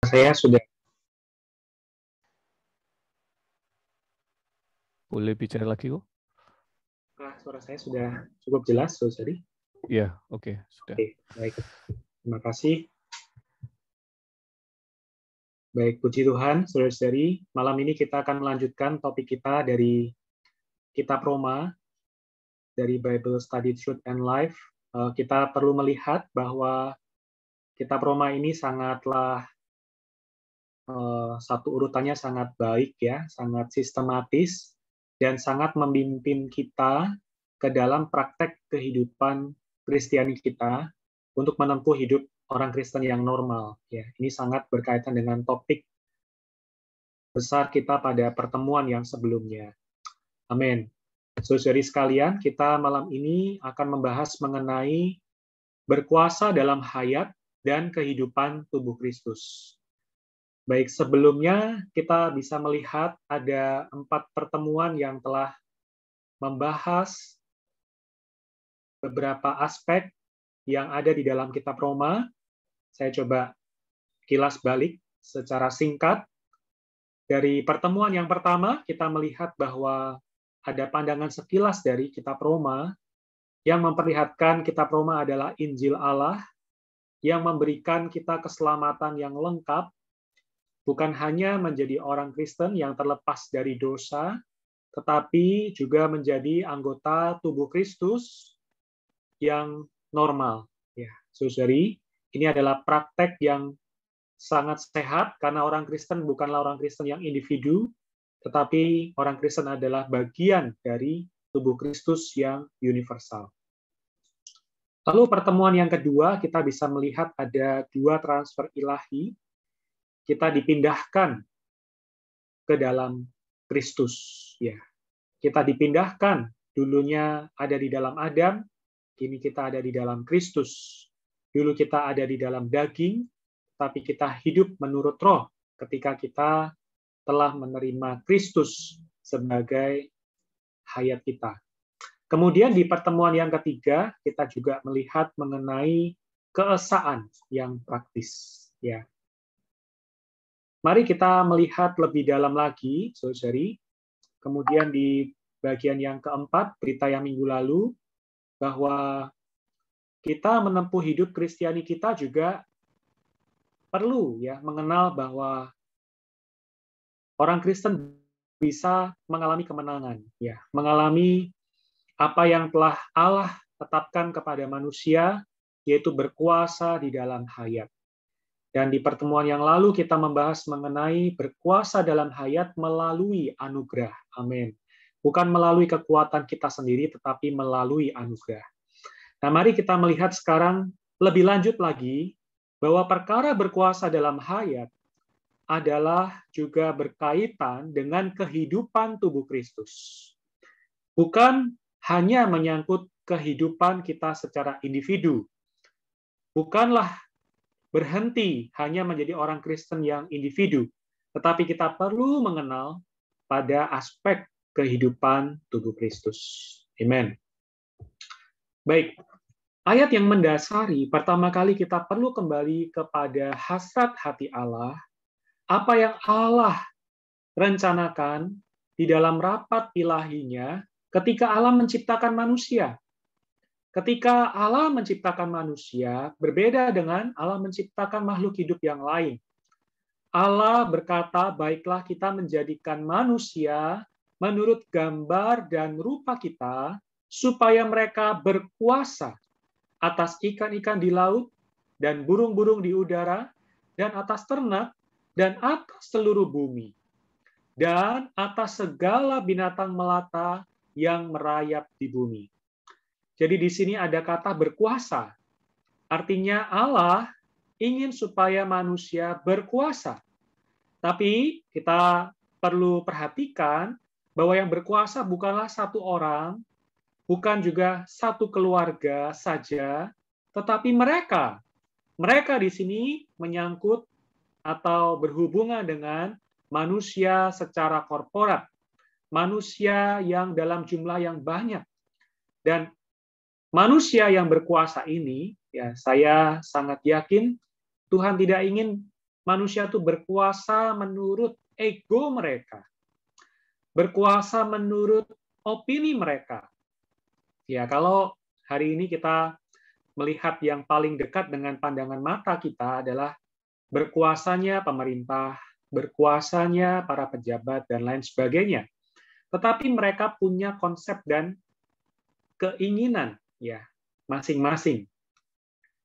Saya sudah. Boleh bicara lagi kok? Suara saya sudah cukup jelas, Saudari. Iya, oke, sudah. Oke, baik. Terima kasih. Baik, puji Tuhan, Saudari. Malam ini kita akan melanjutkan topik kita dari Kitab Roma, dari Bible Study Truth and Life. Kita perlu melihat bahwa Kitab Roma ini sangatlah satu urutannya sangat baik ya, sangat sistematis dan sangat memimpin kita ke dalam praktek kehidupan Kristiani kita untuk menempuh hidup orang Kristen yang normal. Ya, ini sangat berkaitan dengan topik besar kita pada pertemuan yang sebelumnya. Amin. Saudari sekalian, kita malam ini akan membahas mengenai berkuasa dalam hayat dan kehidupan tubuh Kristus. Baik, sebelumnya kita bisa melihat ada 4 pertemuan yang telah membahas beberapa aspek yang ada di dalam kitab Roma. Saya coba kilas balik secara singkat. Dari pertemuan yang pertama, kita melihat bahwa ada pandangan sekilas dari kitab Roma yang memperlihatkan kitab Roma adalah Injil Allah yang memberikan kita keselamatan yang lengkap, bukan hanya menjadi orang Kristen yang terlepas dari dosa, tetapi juga menjadi anggota tubuh Kristus yang normal. Ya, saudari, ini adalah praktek yang sangat sehat karena orang Kristen bukanlah orang Kristen yang individu, tetapi orang Kristen adalah bagian dari tubuh Kristus yang universal. Lalu pertemuan yang kedua, kita bisa melihat ada 2 transfer ilahi. Kita dipindahkan ke dalam Kristus. Ya, kita dipindahkan, dulunya ada di dalam Adam, kini kita ada di dalam Kristus. Dulu kita ada di dalam daging, tapi kita hidup menurut roh ketika kita telah menerima Kristus sebagai hayat kita. Kemudian di pertemuan yang ketiga, kita juga melihat mengenai keesaan yang praktis. Ya. Mari kita melihat lebih dalam lagi, saudari. Kemudian di bagian yang keempat, berita yang minggu lalu, bahwa kita menempuh hidup Kristiani kita juga perlu ya mengenal bahwa orang Kristen bisa mengalami kemenangan, ya, mengalami apa yang telah Allah tetapkan kepada manusia, yaitu berkuasa di dalam hayat. Dan di pertemuan yang lalu kita membahas mengenai berkuasa dalam hayat melalui anugerah. Amin. Bukan melalui kekuatan kita sendiri, tetapi melalui anugerah. Nah, mari kita melihat sekarang lebih lanjut lagi bahwa perkara berkuasa dalam hayat adalah juga berkaitan dengan kehidupan tubuh Kristus. Bukan hanya menyangkut kehidupan kita secara individu. Bukanlah berhenti hanya menjadi orang Kristen yang individu, tetapi kita perlu mengenal pada aspek kehidupan tubuh Kristus. Amen. Baik, ayat yang mendasari, pertama kali kita perlu kembali kepada hasrat hati Allah, apa yang Allah rencanakan di dalam rapat ilahinya ketika Allah menciptakan manusia. Ketika Allah menciptakan manusia, berbeda dengan Allah menciptakan makhluk hidup yang lain. Allah berkata, baiklah kita menjadikan manusia menurut gambar dan rupa kita, supaya mereka berkuasa atas ikan-ikan di laut, dan burung-burung di udara, dan atas ternak, dan atas seluruh bumi, dan atas segala binatang melata yang merayap di bumi. Jadi di sini ada kata berkuasa. Artinya Allah ingin supaya manusia berkuasa. Tapi kita perlu perhatikan bahwa yang berkuasa bukanlah satu orang, bukan juga satu keluarga saja, tetapi mereka. Mereka di sini menyangkut atau berhubungan dengan manusia secara korporat. Manusia yang dalam jumlah yang banyak. Dan manusia yang berkuasa ini, ya saya sangat yakin Tuhan tidak ingin manusia itu berkuasa menurut ego mereka, berkuasa menurut opini mereka. Ya, kalau hari ini kita melihat yang paling dekat dengan pandangan mata kita adalah berkuasanya pemerintah, berkuasanya para pejabat, dan lain sebagainya. Tetapi mereka punya konsep dan keinginan ya masing-masing.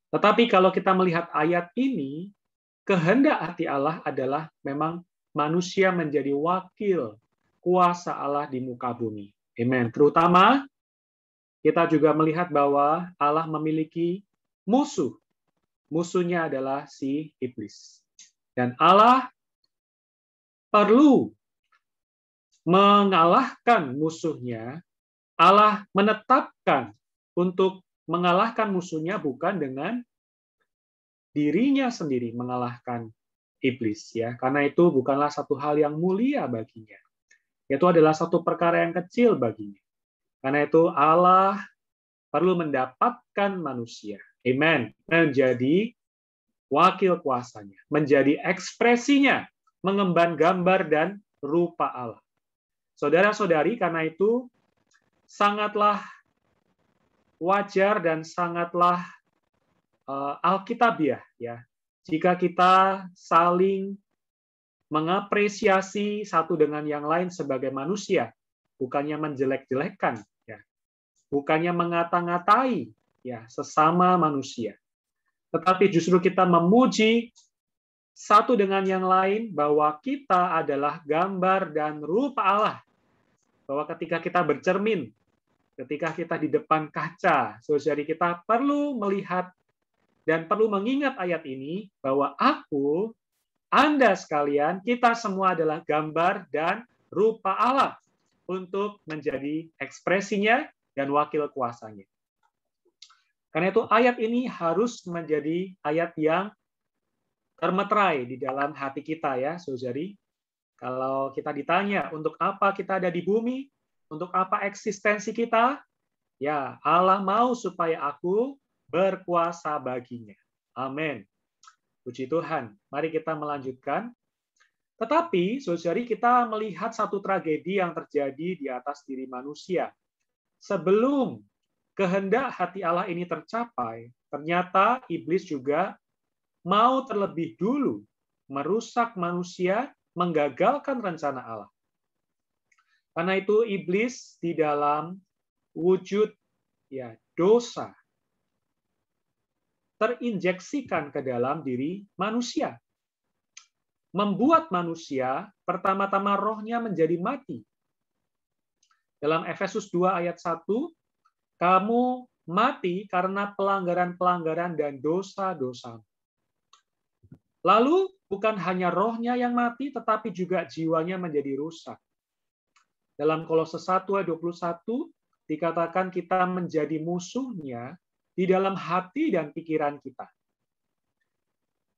Tetapi kalau kita melihat ayat ini, kehendak hati Allah adalah memang manusia menjadi wakil kuasa Allah di muka bumi. Amen. Terutama kita juga melihat bahwa Allah memiliki musuh. Musuhnya adalah si iblis. Dan Allah perlu mengalahkan musuhnya. Allah menetapkan untuk mengalahkan musuhnya bukan dengan dirinya sendiri mengalahkan iblis ya, karena itu bukanlah satu hal yang mulia baginya. Itu adalah satu perkara yang kecil baginya. Karena itu Allah perlu mendapatkan manusia. Amen. Menjadi wakil kuasanya, menjadi ekspresinya, mengemban gambar dan rupa Allah. Saudara-saudari, karena itu sangatlah wajar dan sangatlah alkitabiah ya jika kita saling mengapresiasi satu dengan yang lain sebagai manusia, bukannya menjelek-jelekkan ya, bukannya mengata-ngatai ya sesama manusia, tetapi justru kita memuji satu dengan yang lain bahwa kita adalah gambar dan rupa Allah, bahwa ketika kita bercermin, ketika kita di depan kaca, saudari kita perlu melihat dan perlu mengingat ayat ini bahwa aku, Anda sekalian, kita semua adalah gambar dan rupa Allah untuk menjadi ekspresinya dan wakil kuasanya. Karena itu ayat ini harus menjadi ayat yang termeterai di dalam hati kita ya, saudari. Kalau kita ditanya untuk apa kita ada di bumi, untuk apa eksistensi kita, ya Allah mau supaya aku berkuasa baginya. Amin. Puji Tuhan. Mari kita melanjutkan. Tetapi, saudari, kita melihat satu tragedi yang terjadi di atas diri manusia. Sebelum kehendak hati Allah ini tercapai, ternyata iblis juga mau terlebih dulu merusak manusia, menggagalkan rencana Allah. Karena itu iblis di dalam wujud ya dosa terinjeksikan ke dalam diri manusia. Membuat manusia, pertama-tama rohnya menjadi mati. Dalam Efesus 2 ayat 1, kamu mati karena pelanggaran-pelanggaran dan dosa-dosa. Lalu, bukan hanya rohnya yang mati, tetapi juga jiwanya menjadi rusak. Dalam Kolose 1 ayat 21, dikatakan kita menjadi musuhnya di dalam hati dan pikiran kita.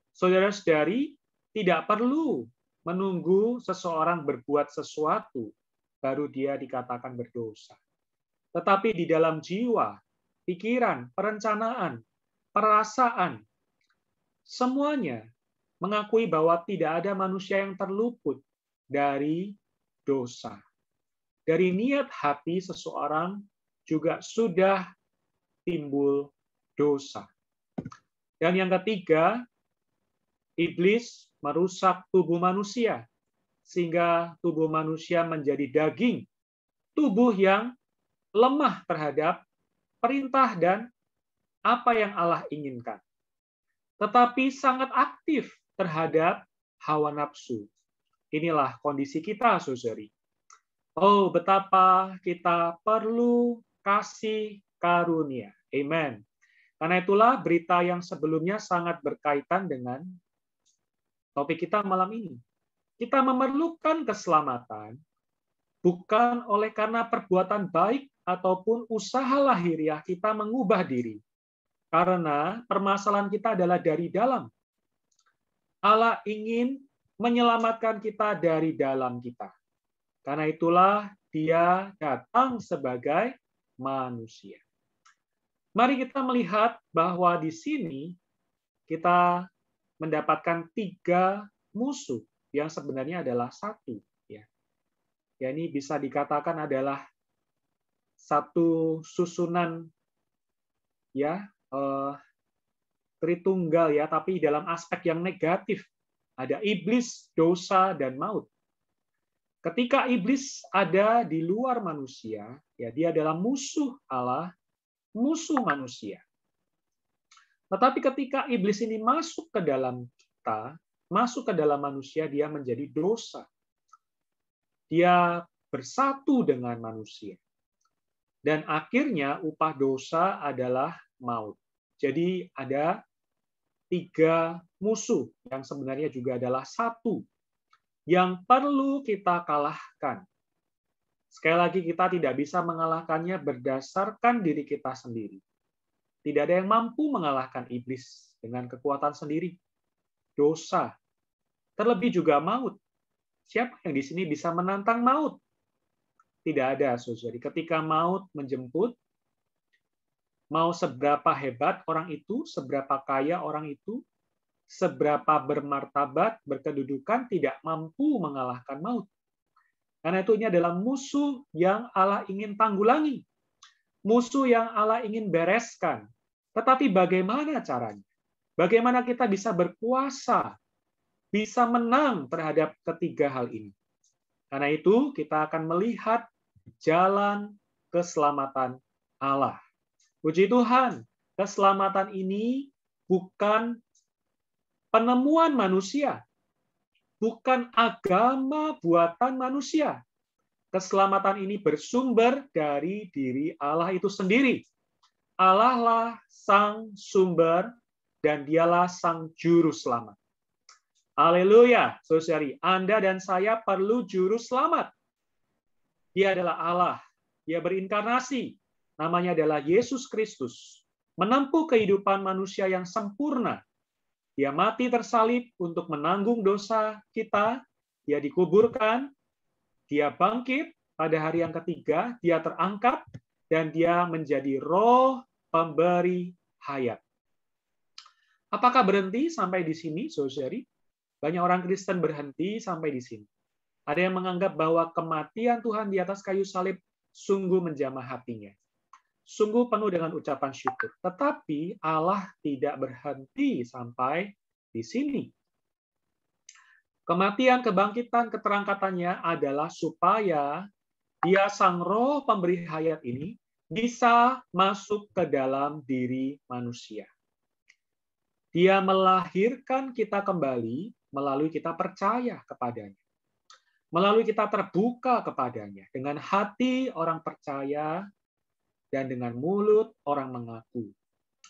Saudara-saudari, tidak perlu menunggu seseorang berbuat sesuatu baru dia dikatakan berdosa. Tetapi di dalam jiwa, pikiran, perencanaan, perasaan, semuanya mengakui bahwa tidak ada manusia yang terluput dari dosa. Dari niat hati seseorang juga sudah timbul dosa. Dan yang ketiga, iblis merusak tubuh manusia, sehingga tubuh manusia menjadi daging, tubuh yang lemah terhadap perintah dan apa yang Allah inginkan. Tetapi sangat aktif terhadap hawa nafsu. Inilah kondisi kita, saudari. Oh, betapa kita perlu kasih karunia. Amen. Karena itulah berita yang sebelumnya sangat berkaitan dengan topik kita malam ini. Kita memerlukan keselamatan bukan oleh karena perbuatan baik ataupun usaha lahiriah kita mengubah diri. Karena permasalahan kita adalah dari dalam. Allah ingin menyelamatkan kita dari dalam kita. Karena itulah Dia datang sebagai manusia. Mari kita melihat bahwa di sini kita mendapatkan 3 musuh yang sebenarnya adalah satu. Ya, ini bisa dikatakan adalah satu susunan ya Tritunggal ya, tapi dalam aspek yang negatif. Ada iblis, dosa, dan maut. Ketika iblis ada di luar manusia, ya dia adalah musuh Allah, musuh manusia. Tetapi ketika iblis ini masuk ke dalam kita, masuk ke dalam manusia, dia menjadi dosa. Dia bersatu dengan manusia. Dan akhirnya upah dosa adalah maut. Jadi ada 3 musuh yang sebenarnya juga adalah satu yang perlu kita kalahkan. Sekali lagi, kita tidak bisa mengalahkannya berdasarkan diri kita sendiri. Tidak ada yang mampu mengalahkan iblis dengan kekuatan sendiri. Dosa, terlebih juga maut. Siapa yang di sini bisa menantang maut? Tidak ada, saudari. Ketika maut menjemput, mau seberapa hebat orang itu, seberapa kaya orang itu, seberapa bermartabat, berkedudukan, tidak mampu mengalahkan maut. Karena itu ini adalah musuh yang Allah ingin tanggulangi. Musuh yang Allah ingin bereskan. Tetapi bagaimana caranya? Bagaimana kita bisa berkuasa, bisa menang terhadap ketiga hal ini? Karena itu kita akan melihat jalan keselamatan Allah. Puji Tuhan, keselamatan ini bukan penemuan manusia, bukan agama buatan manusia. Keselamatan ini bersumber dari diri Allah itu sendiri. Allah lah sang sumber dan dialah sang juru selamat. Haleluya, saudari. Anda dan saya perlu juru selamat. Dia adalah Allah. Dia berinkarnasi. Namanya adalah Yesus Kristus. Menempuh kehidupan manusia yang sempurna. Dia mati tersalib untuk menanggung dosa kita. Dia dikuburkan. Dia bangkit pada hari yang ketiga. Dia terangkat. Dan dia menjadi roh pemberi hayat. Apakah berhenti sampai di sini, saudari? Banyak orang Kristen berhenti sampai di sini. Ada yang menganggap bahwa kematian Tuhan di atas kayu salib sungguh menjamah hatinya. Sungguh penuh dengan ucapan syukur. Tetapi Allah tidak berhenti sampai di sini. Kematian, kebangkitan, keterangkatannya adalah supaya dia sang roh pemberi hayat ini bisa masuk ke dalam diri manusia. Dia melahirkan kita kembali melalui kita percaya kepadanya. Melalui kita terbuka kepadanya. Dengan hati orang percaya dan dengan mulut orang mengaku.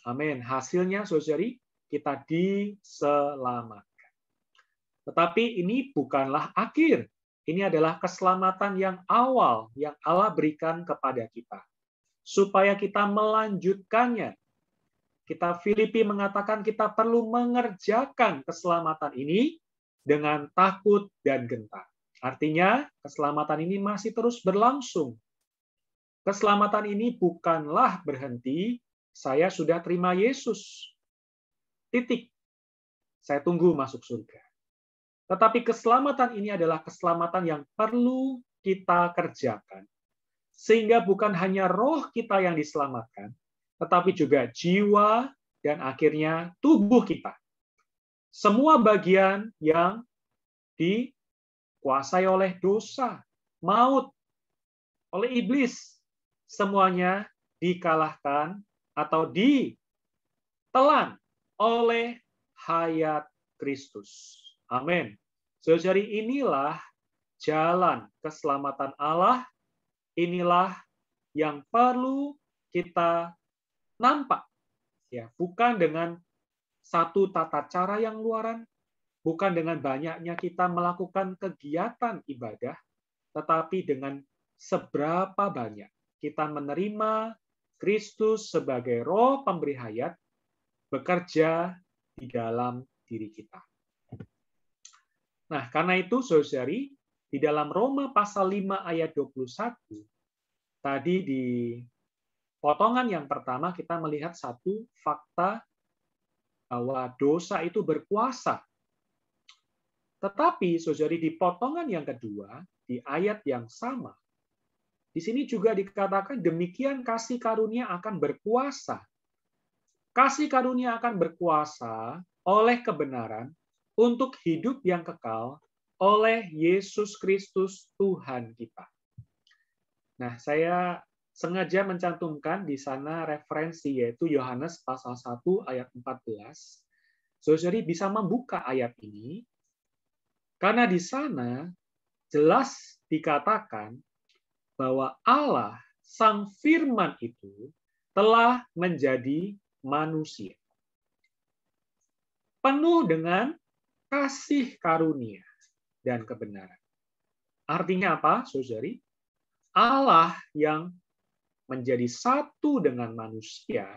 Amin. Hasilnya, saudari, kita diselamatkan. Tetapi ini bukanlah akhir. Ini adalah keselamatan yang awal yang Allah berikan kepada kita. Supaya kita melanjutkannya. Kita Filipi mengatakan kita perlu mengerjakan keselamatan ini dengan takut dan gentar. Artinya, keselamatan ini masih terus berlangsung. Keselamatan ini bukanlah berhenti, saya sudah terima Yesus. Titik. Saya tunggu masuk surga. Tetapi keselamatan ini adalah keselamatan yang perlu kita kerjakan. Sehingga bukan hanya roh kita yang diselamatkan, tetapi juga jiwa dan akhirnya tubuh kita. Semua bagian yang dikuasai oleh dosa, maut, oleh iblis, semuanya dikalahkan atau ditelan oleh hayat Kristus. Amin. Saudari, inilah jalan keselamatan Allah. Inilah yang perlu kita nampak. Ya, bukan dengan satu tata cara yang luaran, bukan dengan banyaknya kita melakukan kegiatan ibadah, tetapi dengan seberapa banyak kita menerima Kristus sebagai roh pemberi hayat bekerja di dalam diri kita. Nah, karena itu, saudari, di dalam Roma pasal 5 ayat 21, tadi di potongan yang pertama kita melihat satu fakta bahwa dosa itu berkuasa. Tetapi, saudari, di potongan yang kedua, di ayat yang sama, di sini juga dikatakan demikian kasih karunia akan berkuasa. Kasih karunia akan berkuasa oleh kebenaran untuk hidup yang kekal oleh Yesus Kristus Tuhan kita. Nah, saya sengaja mencantumkan di sana referensi, yaitu Yohanes pasal 1 ayat 14. Saudari bisa membuka ayat ini, karena di sana jelas dikatakan bahwa Allah, Sang Firman itu, telah menjadi manusia. Penuh dengan kasih karunia dan kebenaran. Artinya apa, saudari? Allah yang menjadi satu dengan manusia,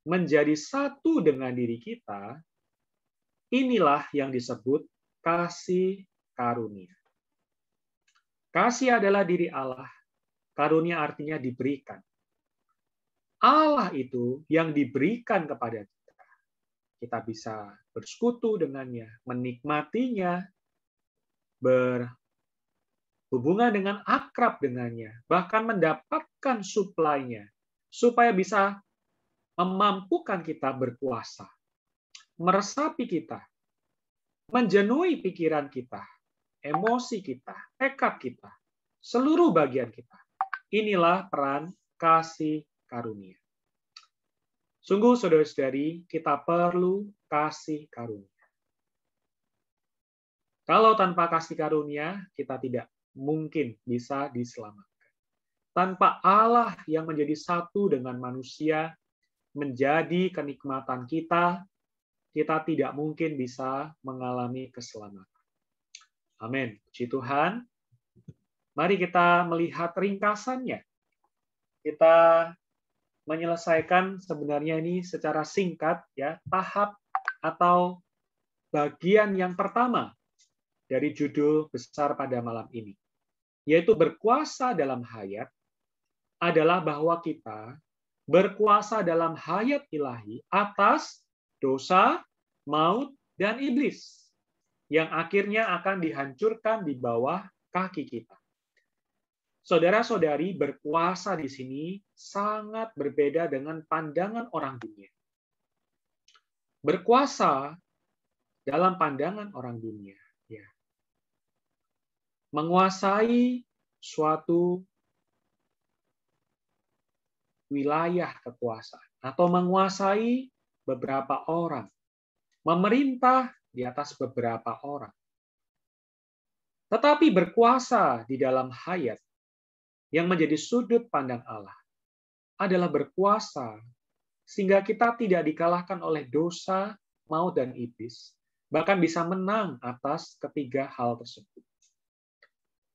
menjadi satu dengan diri kita, inilah yang disebut kasih karunia. Kasih adalah diri Allah, karunia artinya diberikan. Allah itu yang diberikan kepada kita. Kita bisa bersekutu dengannya, menikmatinya, berhubungan dengan akrab dengannya, bahkan mendapatkan suplainya, supaya bisa memampukan kita berkuasa, meresapi kita, menjenuhi pikiran kita, emosi kita, tekad kita, seluruh bagian kita. Inilah peran kasih karunia. Sungguh, saudara-saudari, kita perlu kasih karunia. Kalau tanpa kasih karunia, kita tidak mungkin bisa diselamatkan. Tanpa Allah yang menjadi satu dengan manusia, menjadi kenikmatan kita, kita tidak mungkin bisa mengalami keselamatan. Amin. Puji Tuhan. Mari kita melihat ringkasannya. Kita menyelesaikan sebenarnya ini secara singkat, ya, tahap atau bagian yang pertama dari judul besar pada malam ini, yaitu berkuasa dalam hayat, adalah bahwa kita berkuasa dalam hayat ilahi atas dosa, maut, dan iblis, yang akhirnya akan dihancurkan di bawah kaki kita. Saudara-saudari, berkuasa di sini sangat berbeda dengan pandangan orang dunia. Berkuasa dalam pandangan orang dunia, ya, menguasai suatu wilayah kekuasaan atau menguasai beberapa orang, memerintah di atas beberapa orang. Tetapi berkuasa di dalam hayat yang menjadi sudut pandang Allah adalah berkuasa sehingga kita tidak dikalahkan oleh dosa, maut, dan iblis, bahkan bisa menang atas ketiga hal tersebut.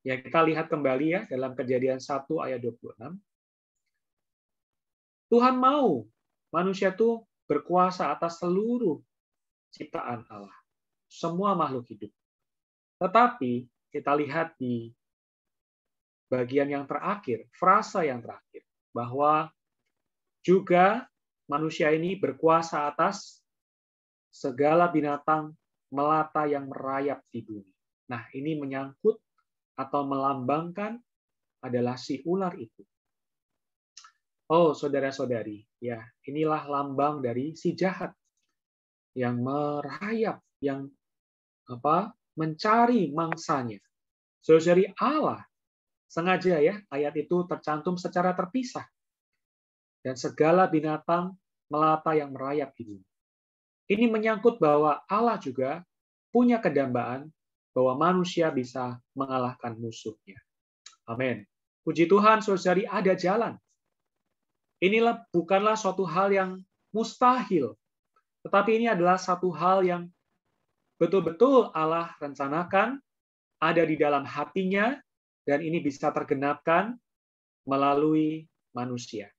Ya, kita lihat kembali ya dalam Kejadian 1 ayat 26. Tuhan mau manusia itu berkuasa atas seluruh ciptaan Allah, semua makhluk hidup. Tetapi kita lihat di bagian yang terakhir, frasa yang terakhir, bahwa juga manusia ini berkuasa atas segala binatang melata yang merayap di bumi. Nah, ini menyangkut atau melambangkan adalah si ular itu. Oh, saudara-saudari, ya, inilah lambang dari si jahat yang merayap, yang mencari mangsanya. Saudari, Allah sengaja ya ayat itu tercantum secara terpisah. Dan segala binatang melata yang merayap di bumi. Ini menyangkut bahwa Allah juga punya kedambaan bahwa manusia bisa mengalahkan musuhnya. Amin. Puji Tuhan, saudari, ada jalan. Inilah bukanlah suatu hal yang mustahil, tetapi ini adalah satu hal yang betul-betul Allah rencanakan, ada di dalam hatinya, dan ini bisa tergenapkan melalui manusia.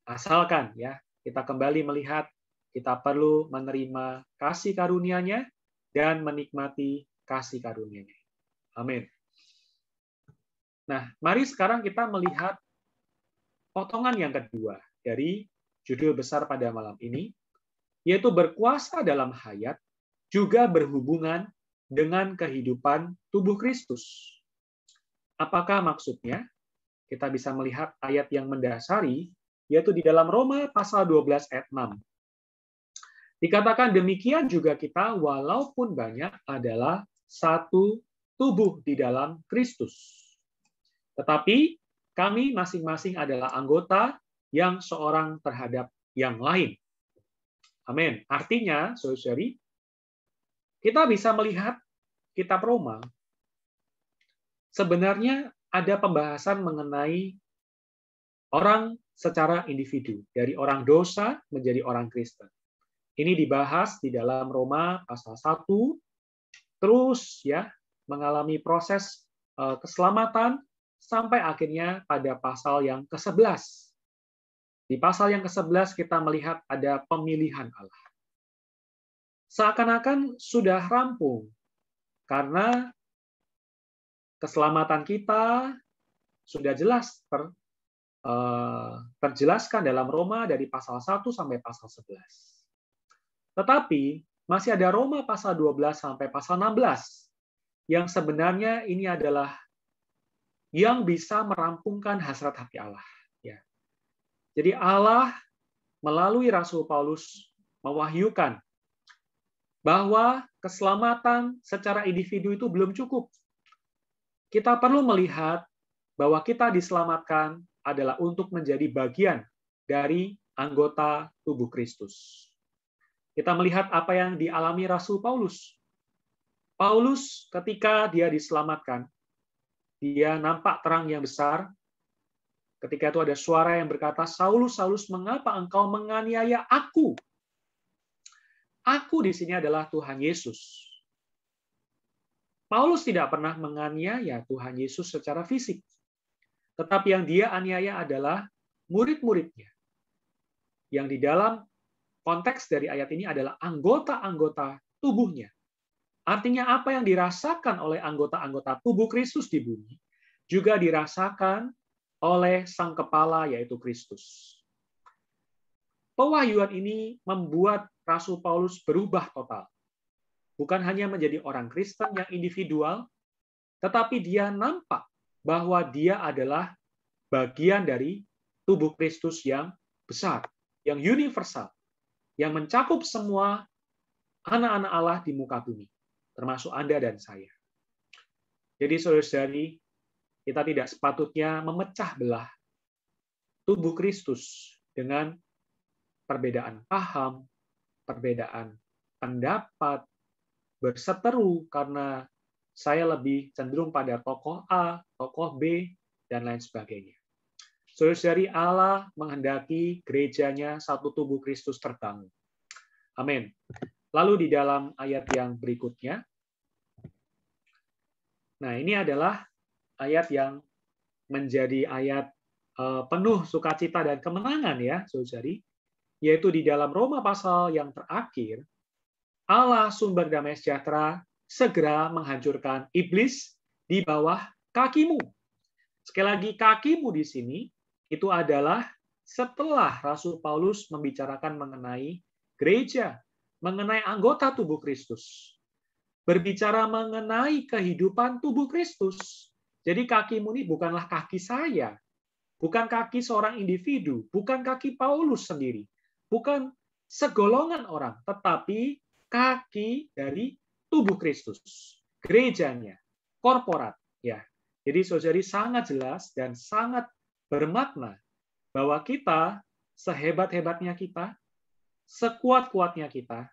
Asalkan ya kita kembali melihat kita perlu menerima kasih karunia-Nya dan menikmati kasih karunia-Nya. Amin. Nah, mari sekarang kita melihat potongan yang kedua dari judul besar pada malam ini, yaitu berkuasa dalam hayat, juga berhubungan dengan kehidupan tubuh Kristus. Apakah maksudnya? Kita bisa melihat ayat yang mendasari, yaitu di dalam Roma pasal 12 ayat 6. Dikatakan demikian juga kita, walaupun banyak, adalah satu tubuh di dalam Kristus. Tetapi kami masing-masing adalah anggota yang seorang terhadap yang lain. Amin. Artinya, saudari, kita bisa melihat kitab Roma, sebenarnya ada pembahasan mengenai orang secara individu, dari orang dosa menjadi orang Kristen. Ini dibahas di dalam Roma pasal 1, terus ya mengalami proses keselamatan sampai akhirnya pada pasal yang ke-11. Di pasal yang ke-11 kita melihat ada pemilihan Allah. Seakan-akan sudah rampung, karena keselamatan kita sudah jelas terjelaskan dalam Roma dari pasal 1 sampai pasal 11. Tetapi masih ada Roma pasal 12 sampai pasal 16, yang sebenarnya ini adalah yang bisa merampungkan hasrat hati Allah. Jadi Allah melalui Rasul Paulus mewahyukan bahwa keselamatan secara individu itu belum cukup. Kita perlu melihat bahwa kita diselamatkan adalah untuk menjadi bagian dari anggota tubuh Kristus. Kita melihat apa yang dialami Rasul Paulus. Paulus ketika dia diselamatkan, dia nampak terang yang besar. Ketika itu ada suara yang berkata, Saulus, Saulus, mengapa engkau menganiaya aku? Aku di sini adalah Tuhan Yesus. Paulus tidak pernah menganiaya Tuhan Yesus secara fisik. Tetapi yang dia aniaya adalah murid-muridnya. Yang di dalam konteks dari ayat ini adalah anggota-anggota tubuhnya. Artinya apa yang dirasakan oleh anggota-anggota tubuh Kristus di bumi, juga dirasakan oleh Sang Kepala, yaitu Kristus. Pewahyuan ini membuat Rasul Paulus berubah total. Bukan hanya menjadi orang Kristen yang individual, tetapi dia nampak bahwa dia adalah bagian dari tubuh Kristus yang besar, yang universal, yang mencakup semua anak-anak Allah di muka bumi, termasuk Anda dan saya. Jadi saudara-saudari, kita tidak sepatutnya memecah belah tubuh Kristus dengan perbedaan paham, perbedaan pendapat, berseteru karena saya lebih cenderung pada tokoh A, tokoh B, dan lain sebagainya. Saudara-saudari, Allah menghendaki gerejanya satu tubuh Kristus terbangun. Amin. Lalu di dalam ayat yang berikutnya, nah ini adalah ayat yang menjadi ayat penuh sukacita dan kemenangan ya, saudari, yaitu di dalam Roma pasal yang terakhir, Allah sumber damai sejahtera segera menghancurkan iblis di bawah kakimu. Sekali lagi, kakimu di sini itu adalah setelah Rasul Paulus membicarakan mengenai gereja, mengenai anggota tubuh Kristus. Berbicara mengenai kehidupan tubuh Kristus. Jadi kakimu ini bukanlah kaki saya, bukan kaki seorang individu, bukan kaki Paulus sendiri, bukan segolongan orang, tetapi kaki dari tubuh Kristus, gerejanya, korporat. Ya, jadi saudari sangat jelas dan sangat bermakna bahwa kita, sehebat-hebatnya kita, sekuat-kuatnya kita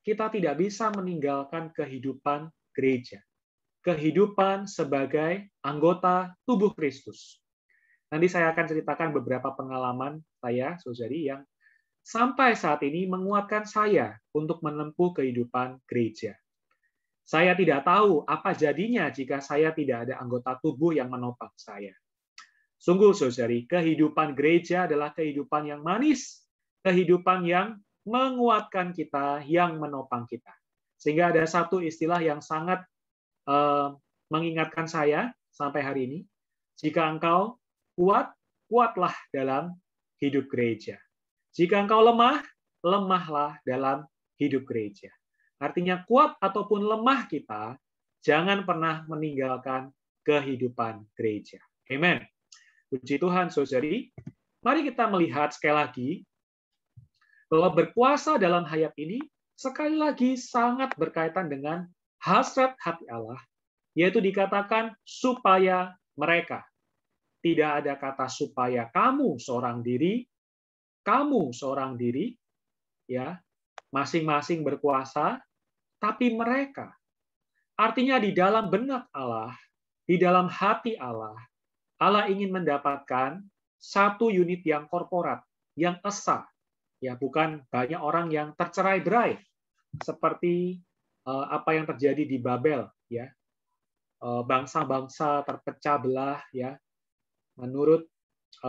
tidak bisa meninggalkan kehidupan gereja. Kehidupan sebagai anggota tubuh Kristus. Nanti saya akan ceritakan beberapa pengalaman saya, saudari, yang sampai saat ini menguatkan saya untuk menempuh kehidupan gereja. Saya tidak tahu apa jadinya jika saya tidak ada anggota tubuh yang menopang saya. Sungguh, saudari, kehidupan gereja adalah kehidupan yang manis, kehidupan yang menguatkan kita, yang menopang kita. Sehingga ada satu istilah yang sangat mengingatkan saya sampai hari ini, jika engkau kuat, kuatlah dalam hidup gereja. Jika engkau lemah, lemahlah dalam hidup gereja. Artinya kuat ataupun lemah kita, jangan pernah meninggalkan kehidupan gereja. Amen. Puji Tuhan, saudari. Mari kita melihat sekali lagi bahwa berkuasa dalam hayat ini sekali lagi sangat berkaitan dengan hasrat hati Allah, yaitu dikatakan supaya mereka. Tidak ada kata supaya kamu seorang diri, ya, masing-masing berkuasa, tapi mereka. Artinya di dalam benak Allah, di dalam hati Allah, Allah ingin mendapatkan satu unit yang korporat, yang esa, ya, bukan banyak orang yang tercerai-berai seperti apa yang terjadi di Babel, ya, bangsa-bangsa terpecah belah, ya, menurut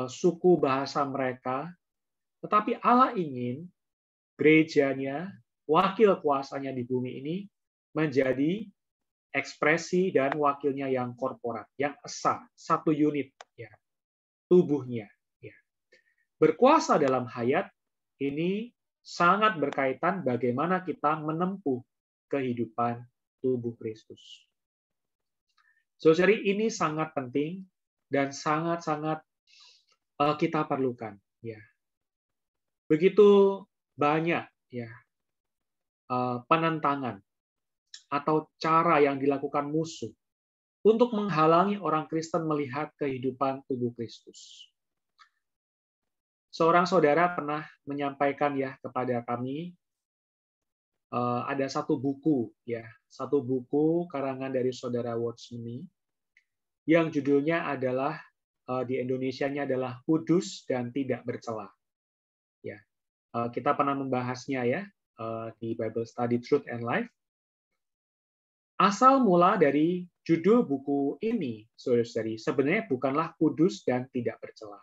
suku bahasa mereka, tetapi Allah ingin gerejanya, wakil kuasanya di bumi ini menjadi ekspresi dan wakilnya yang korporat, yang esa, satu unit, ya, tubuhnya. Ya. Berkuasa dalam hayat ini sangat berkaitan bagaimana kita menempuh kehidupan tubuh Kristus. Saudari, ini sangat penting dan sangat-sangat kita perlukan. Ya. Begitu banyak, ya, penentangan atau cara yang dilakukan musuh untuk menghalangi orang Kristen melihat kehidupan tubuh Kristus. Seorang saudara pernah menyampaikan, ya, kepada kami, ada satu buku karangan dari saudara Watchmeni yang judulnya adalah di Indonesianya adalah Kudus dan Tidak Bercela. Ya, kita pernah membahasnya, ya, di Bible Study Truth and Life. Asal mula dari judul buku ini, saudara-saudari, sebenarnya bukanlah kudus dan tidak bercela,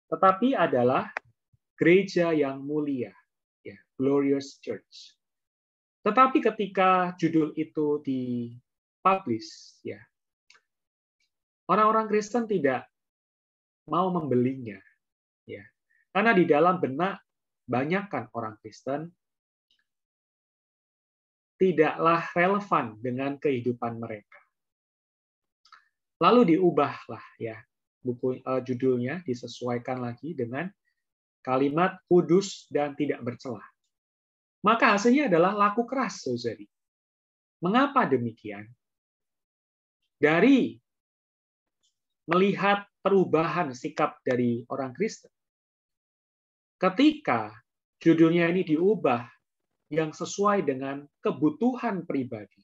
tetapi adalah gereja yang mulia, ya, glorious church. Tetapi ketika judul itu dipublish, ya, orang-orang Kristen tidak mau membelinya, ya, karena di dalam benak banyakkan orang Kristen tidaklah relevan dengan kehidupan mereka. Lalu diubahlah, ya, buku judulnya disesuaikan lagi dengan kalimat kudus dan tidak bercela. Maka hasilnya adalah laku keras, saudari. Mengapa demikian? Dari melihat perubahan sikap dari orang Kristen, ketika judulnya ini diubah yang sesuai dengan kebutuhan pribadi,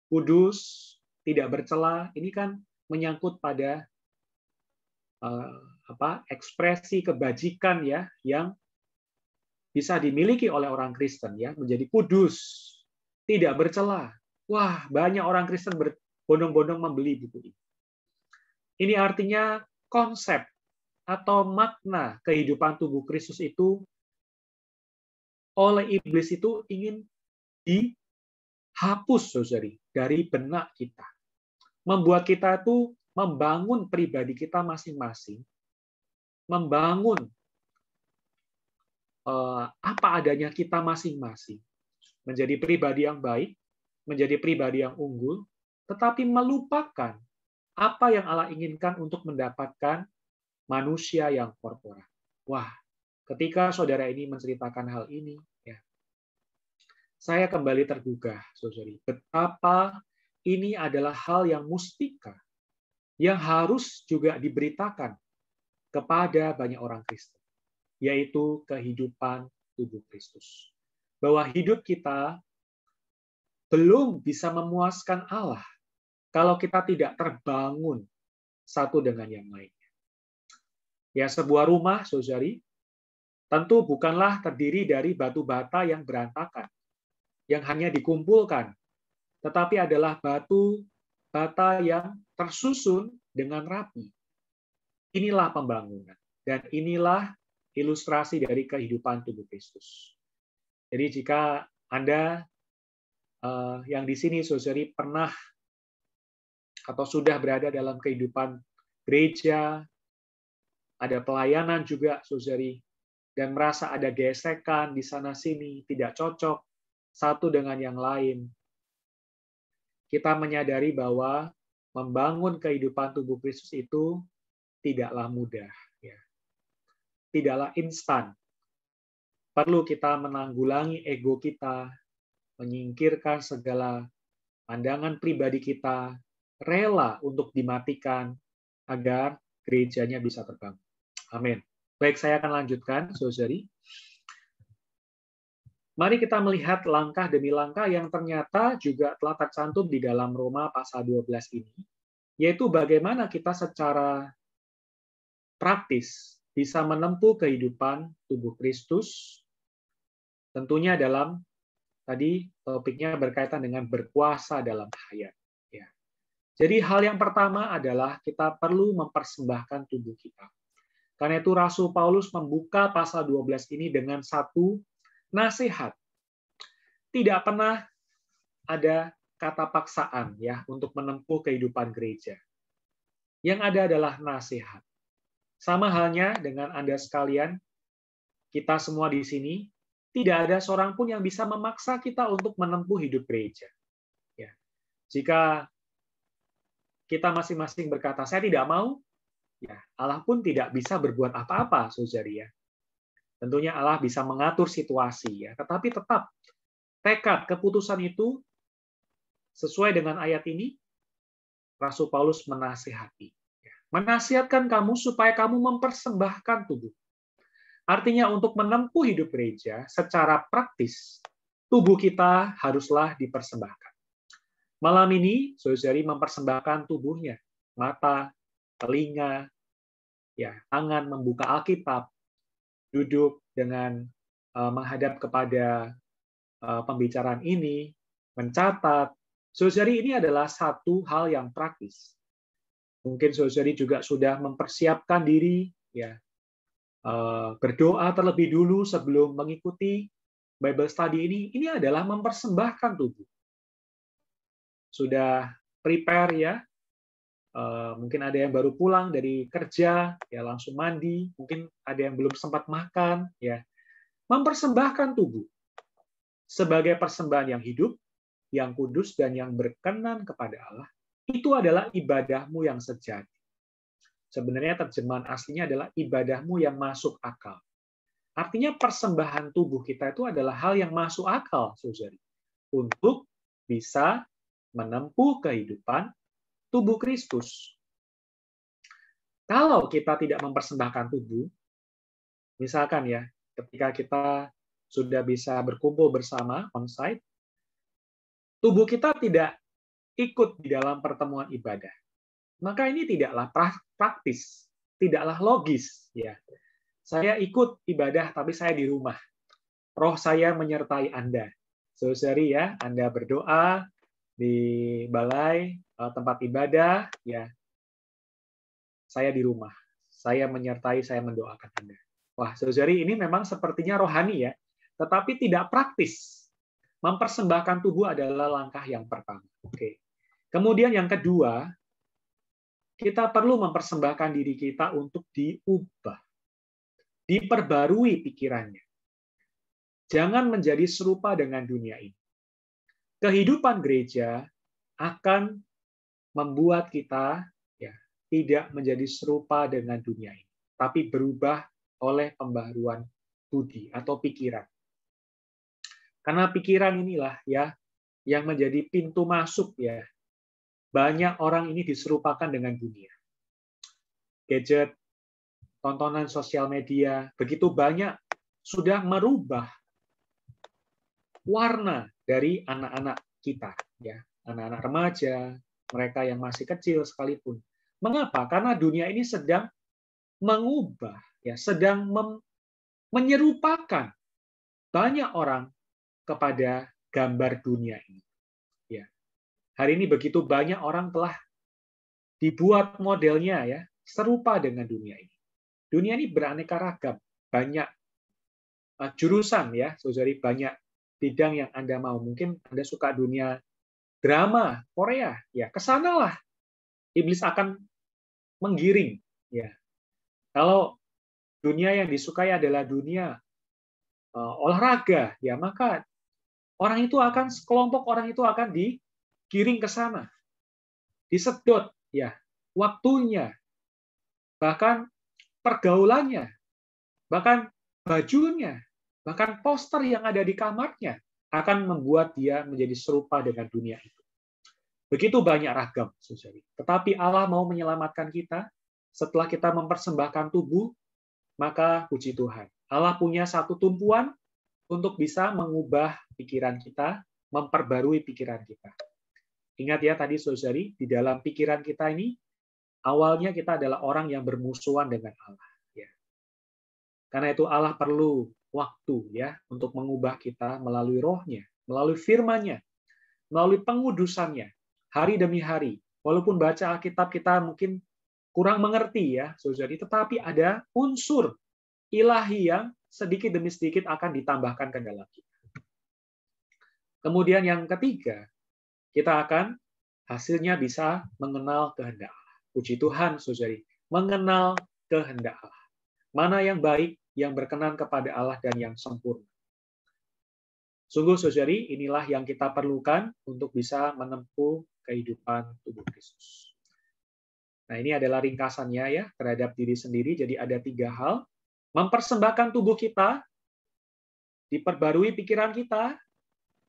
kudus, tidak bercela, ini kan menyangkut pada ekspresi kebajikan, ya, yang bisa dimiliki oleh orang Kristen, ya, menjadi kudus, tidak bercela. Wah, banyak orang Kristen berbondong-bondong membeli buku ini. Ini artinya konsep atau makna kehidupan tubuh Kristus itu oleh iblis itu ingin dihapus, saudari, dari benak kita. Membuat kita itu membangun pribadi kita masing-masing, membangun apa adanya kita masing-masing, menjadi pribadi yang baik, menjadi pribadi yang unggul, tetapi melupakan apa yang Allah inginkan untuk mendapatkan manusia yang korporat. Wah, ketika saudara ini menceritakan hal ini, ya, saya kembali tergugah, saudari, betapa ini adalah hal yang mustika, yang harus juga diberitakan kepada banyak orang Kristen, yaitu kehidupan tubuh Kristus. Bahwa hidup kita belum bisa memuaskan Allah kalau kita tidak terbangun satu dengan yang lainnya. Ya, sebuah rumah, saudari, tentu bukanlah terdiri dari batu bata yang berantakan, yang hanya dikumpulkan, tetapi adalah batu bata yang tersusun dengan rapi. Inilah pembangunan, dan inilah ilustrasi dari kehidupan tubuh Kristus. Jadi jika Anda yang di sini, saudari, pernah atau sudah berada dalam kehidupan gereja, ada pelayanan juga, saudari, dan merasa ada gesekan di sana-sini, tidak cocok satu dengan yang lain. Kita menyadari bahwa membangun kehidupan tubuh Kristus itu tidaklah mudah, ya. Tidaklah instan. Perlu kita menanggulangi ego kita, menyingkirkan segala pandangan pribadi kita, rela untuk dimatikan agar gerejanya bisa terbangun. Amin. Baik, saya akan lanjutkan, saudari. Mari kita melihat langkah demi langkah yang ternyata juga telah tercantum di dalam Roma pasal 12 ini, yaitu bagaimana kita secara praktis bisa menempuh kehidupan tubuh Kristus, tentunya dalam tadi topiknya berkaitan dengan berkuasa dalam hayat. Ya. Jadi hal yang pertama adalah kita perlu mempersembahkan tubuh kita. Karena itu Rasul Paulus membuka pasal 12 ini dengan satu nasihat. Tidak pernah ada kata paksaan ya untuk menempuh kehidupan gereja. Yang ada adalah nasihat. Sama halnya dengan Anda sekalian, kita semua di sini, tidak ada seorang pun yang bisa memaksa kita untuk menempuh hidup gereja. Ya. Jika kita masing-masing berkata, saya tidak mau, ya Allah pun tidak bisa berbuat apa-apa, saudari ya. Tentunya Allah bisa mengatur situasi, ya. Tetapi tetap tekad keputusan itu sesuai dengan ayat ini, Rasul Paulus menasihati. Menasihatkan kamu supaya kamu mempersembahkan tubuh. Artinya untuk menempuh hidup gereja secara praktis, tubuh kita haruslah dipersembahkan. Malam ini, saudari mempersembahkan tubuhnya, mata, telinga, ya, tangan membuka Alkitab, duduk dengan menghadap kepada pembicaraan ini, mencatat. Saudari, ini adalah satu hal yang praktis. Mungkin saudari juga sudah mempersiapkan diri, ya, berdoa terlebih dulu sebelum mengikuti Bible study ini. Ini adalah mempersembahkan tubuh. Sudah prepare ya. Mungkin ada yang baru pulang dari kerja, ya langsung mandi. Mungkin ada yang belum sempat makan, ya. Mempersembahkan tubuh sebagai persembahan yang hidup, yang kudus dan yang berkenan kepada Allah. Itu adalah ibadahmu yang sejati. Sebenarnya terjemahan aslinya adalah ibadahmu yang masuk akal. Artinya persembahan tubuh kita itu adalah hal yang masuk akal, saudari, untuk bisa menempuh kehidupan tubuh Kristus. Kalau kita tidak mempersembahkan tubuh, misalkan ya, ketika kita sudah bisa berkumpul bersama on-site, tubuh kita tidak ikut di dalam pertemuan ibadah. Maka ini tidaklah praktis, tidaklah logis. Ya, saya ikut ibadah, tapi saya di rumah. Roh saya menyertai Anda. Saudari ya, Anda berdoa di balai tempat ibadah, ya. Saya di rumah. Saya menyertai, saya mendoakan Anda. Wah, saudari, ini memang sepertinya rohani ya, tetapi tidak praktis. Mempersembahkan tubuh adalah langkah yang pertama. Oke. Kemudian yang kedua, kita perlu mempersembahkan diri kita untuk diubah. Diperbarui pikirannya. Jangan menjadi serupa dengan dunia ini. Kehidupan gereja akan membuat kita ya tidak menjadi serupa dengan dunia ini, tapi berubah oleh pembaharuan budi atau pikiran. Karena pikiran inilah ya yang menjadi pintu masuk ya. Banyak orang ini diserupakan dengan dunia. Gadget, tontonan sosial media, begitu banyak sudah merubah warna dari anak-anak kita, ya, anak-anak remaja, mereka yang masih kecil sekalipun. Mengapa? Karena dunia ini sedang mengubah, ya, sedang menyerupakan banyak orang kepada gambar dunia ini. Ya. Hari ini begitu banyak orang telah dibuat modelnya ya serupa dengan dunia ini. Dunia ini beraneka ragam, banyak jurusan ya, saudari, banyak bidang yang Anda mau. Mungkin Anda suka dunia drama Korea, ya kesanalah iblis akan menggiring. Ya, kalau dunia yang disukai adalah dunia olahraga, ya maka sekelompok orang itu akan digiring ke sana, disedot, ya waktunya, bahkan pergaulannya, bahkan bajunya, bahkan poster yang ada di kamarnya akan membuat dia menjadi serupa dengan dunia itu. Begitu banyak ragam, saudari. Tetapi Allah mau menyelamatkan kita setelah kita mempersembahkan tubuh, maka puji Tuhan. Allah punya satu tumpuan untuk bisa mengubah pikiran kita, memperbarui pikiran kita. Ingat ya tadi, saudari, di dalam pikiran kita ini, awalnya kita adalah orang yang bermusuhan dengan Allah. Ya. Karena itu Allah perlu waktu ya untuk mengubah kita melalui rohnya, melalui firman-Nya, melalui pengudusannya, hari demi hari. Walaupun baca Alkitab kita mungkin kurang mengerti ya, saudari, tetapi ada unsur ilahi yang sedikit demi sedikit akan ditambahkan ke dalam kita. Kemudian yang ketiga, kita akan hasilnya bisa mengenal kehendak Allah. Puji Tuhan, saudari, mengenal kehendak Allah. Mana yang baik, yang berkenan kepada Allah, dan yang sempurna. Sungguh, saudari, inilah yang kita perlukan untuk bisa menempuh kehidupan tubuh Kristus. Nah, ini adalah ringkasannya ya terhadap diri sendiri. Jadi ada 3 hal. Mempersembahkan tubuh kita, diperbarui pikiran kita,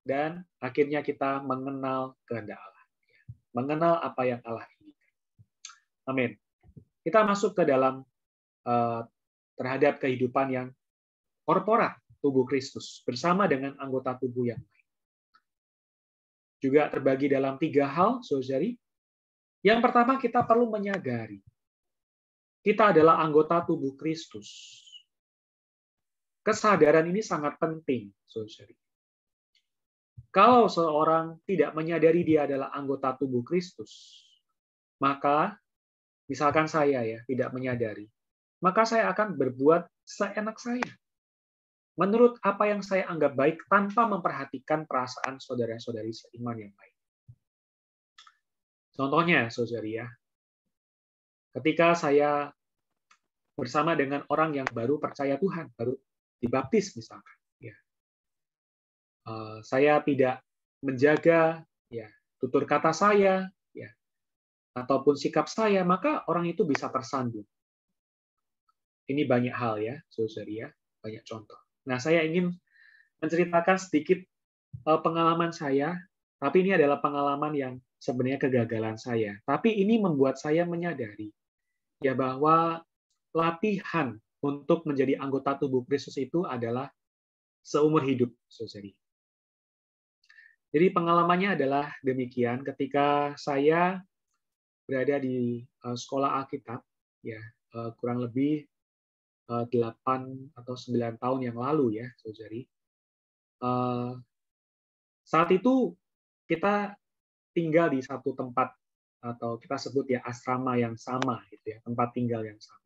dan akhirnya kita mengenal kehendak Allah. Mengenal apa yang Allah inginkan. Amin. Kita masuk ke dalam terhadap kehidupan yang korporat tubuh Kristus bersama dengan anggota tubuh yang lain. Juga terbagi dalam 3 hal, saudari. Yang pertama, kita perlu menyadari kita adalah anggota tubuh Kristus. Kesadaran ini sangat penting, saudari. Kalau seorang tidak menyadari dia adalah anggota tubuh Kristus, maka misalkan saya ya tidak menyadari, maka saya akan berbuat seenak saya. Menurut apa yang saya anggap baik tanpa memperhatikan perasaan saudara-saudari seiman yang lain. Contohnya, saudari ya, ketika saya bersama dengan orang yang baru percaya Tuhan, baru dibaptis misalkan, ya, saya tidak menjaga ya tutur kata saya, ya, ataupun sikap saya, maka orang itu bisa tersandung. Ini banyak hal ya, saudari ya, banyak contoh. Nah, saya ingin menceritakan sedikit pengalaman saya, tapi ini adalah pengalaman yang sebenarnya kegagalan saya. Tapi ini membuat saya menyadari ya bahwa latihan untuk menjadi anggota tubuh Kristus itu adalah seumur hidup, saudari. Jadi pengalamannya adalah demikian. Ketika saya berada di sekolah Alkitab, ya kurang lebih 8 atau 9 tahun yang lalu ya, saudari. Saat itu kita tinggal di satu tempat atau kita sebut ya asrama yang sama, gitu ya, tempat tinggal yang sama.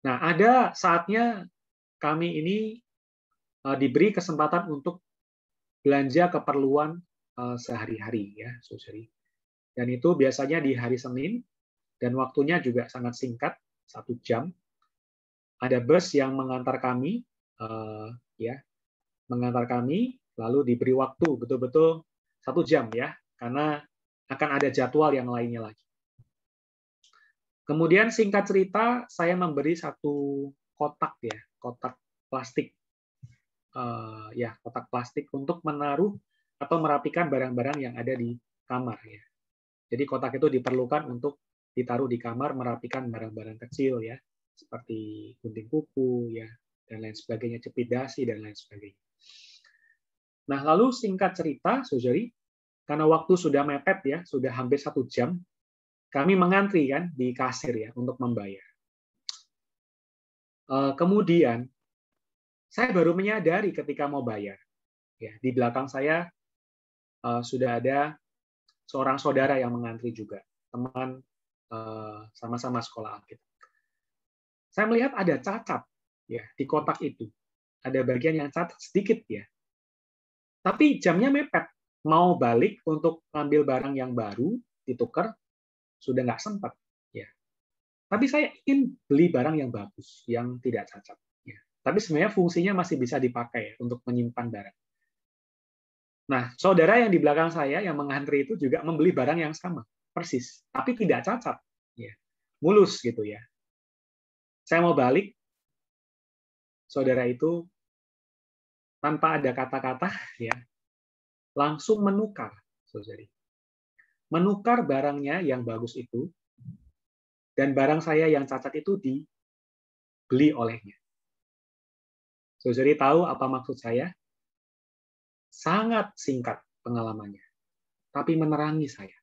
Nah, ada saatnya kami ini diberi kesempatan untuk belanja keperluan sehari-hari ya, saudari. Dan itu biasanya di hari Senin dan waktunya juga sangat singkat, 1 jam. Ada bus yang mengantar kami, mengantar kami, lalu diberi waktu betul-betul 1 jam ya, karena akan ada jadwal yang lainnya lagi. Kemudian singkat cerita, saya memberi satu kotak ya, kotak plastik, kotak plastik untuk menaruh atau merapikan barang-barang yang ada di kamar ya. Jadi kotak itu diperlukan untuk ditaruh di kamar, merapikan barang-barang kecil ya, seperti gunting kuku ya, dan lain sebagainya, cepit dasi dan lain sebagainya. Nah, lalu singkat cerita, saudari, karena waktu sudah mepet ya, sudah hampir 1 jam, kami mengantri kan di kasir ya untuk membayar. Kemudian saya baru menyadari ketika mau bayar, ya di belakang saya sudah ada seorang saudara yang mengantri juga, teman sama-sama sekolah Alkitab. Saya melihat ada cacat ya di kotak itu, ada bagian yang cacat sedikit ya. Tapi jamnya mepet, mau balik untuk ambil barang yang baru ditukar sudah nggak sempat ya. Tapi saya ingin beli barang yang bagus, yang tidak cacat. Ya. Tapi sebenarnya fungsinya masih bisa dipakai untuk menyimpan barang. Nah, saudara yang di belakang saya yang mengantri itu juga membeli barang yang sama, persis, tapi tidak cacat, ya, mulus gitu ya. Saya mau balik, saudara itu tanpa ada kata-kata, ya, langsung menukar, saudari, menukar barangnya yang bagus itu dan barang saya yang cacat itu dibeli olehnya. Saudari tahu apa maksud saya? Sangat singkat pengalamannya, tapi menerangi saya.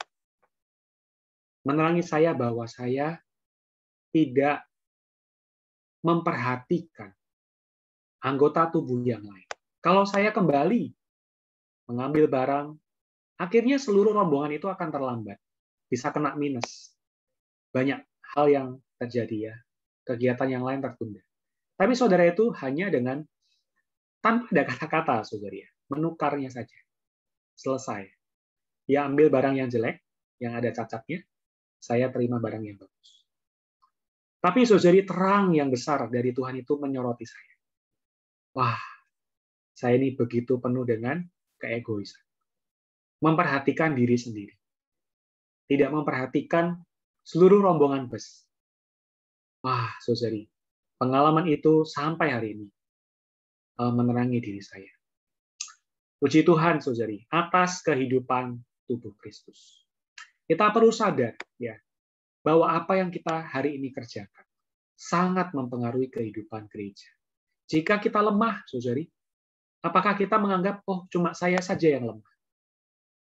Menerangi saya bahwa saya tidak memperhatikan anggota tubuh yang lain. Kalau saya kembali mengambil barang, akhirnya seluruh rombongan itu akan terlambat. Bisa kena minus. Banyak hal yang terjadi ya. Kegiatan yang lain tertunda. Tapi saudara itu hanya dengan tanpa ada kata-kata, saudara ya, menukarnya saja. Selesai. Dia ambil barang yang jelek, yang ada cacatnya, saya terima barang yang bagus. Tapi saudari, terang yang besar dari Tuhan itu menyoroti saya. Wah, saya ini begitu penuh dengan keegoisan. Memperhatikan diri sendiri. Tidak memperhatikan seluruh rombongan bus. Wah, saudari, pengalaman itu sampai hari ini menerangi diri saya. Puji Tuhan, saudari, atas kehidupan tubuh Kristus. Kita perlu sadar ya bahwa apa yang kita hari ini kerjakan sangat mempengaruhi kehidupan gereja. Jika kita lemah, saudari, apakah kita menganggap, oh cuma saya saja yang lemah?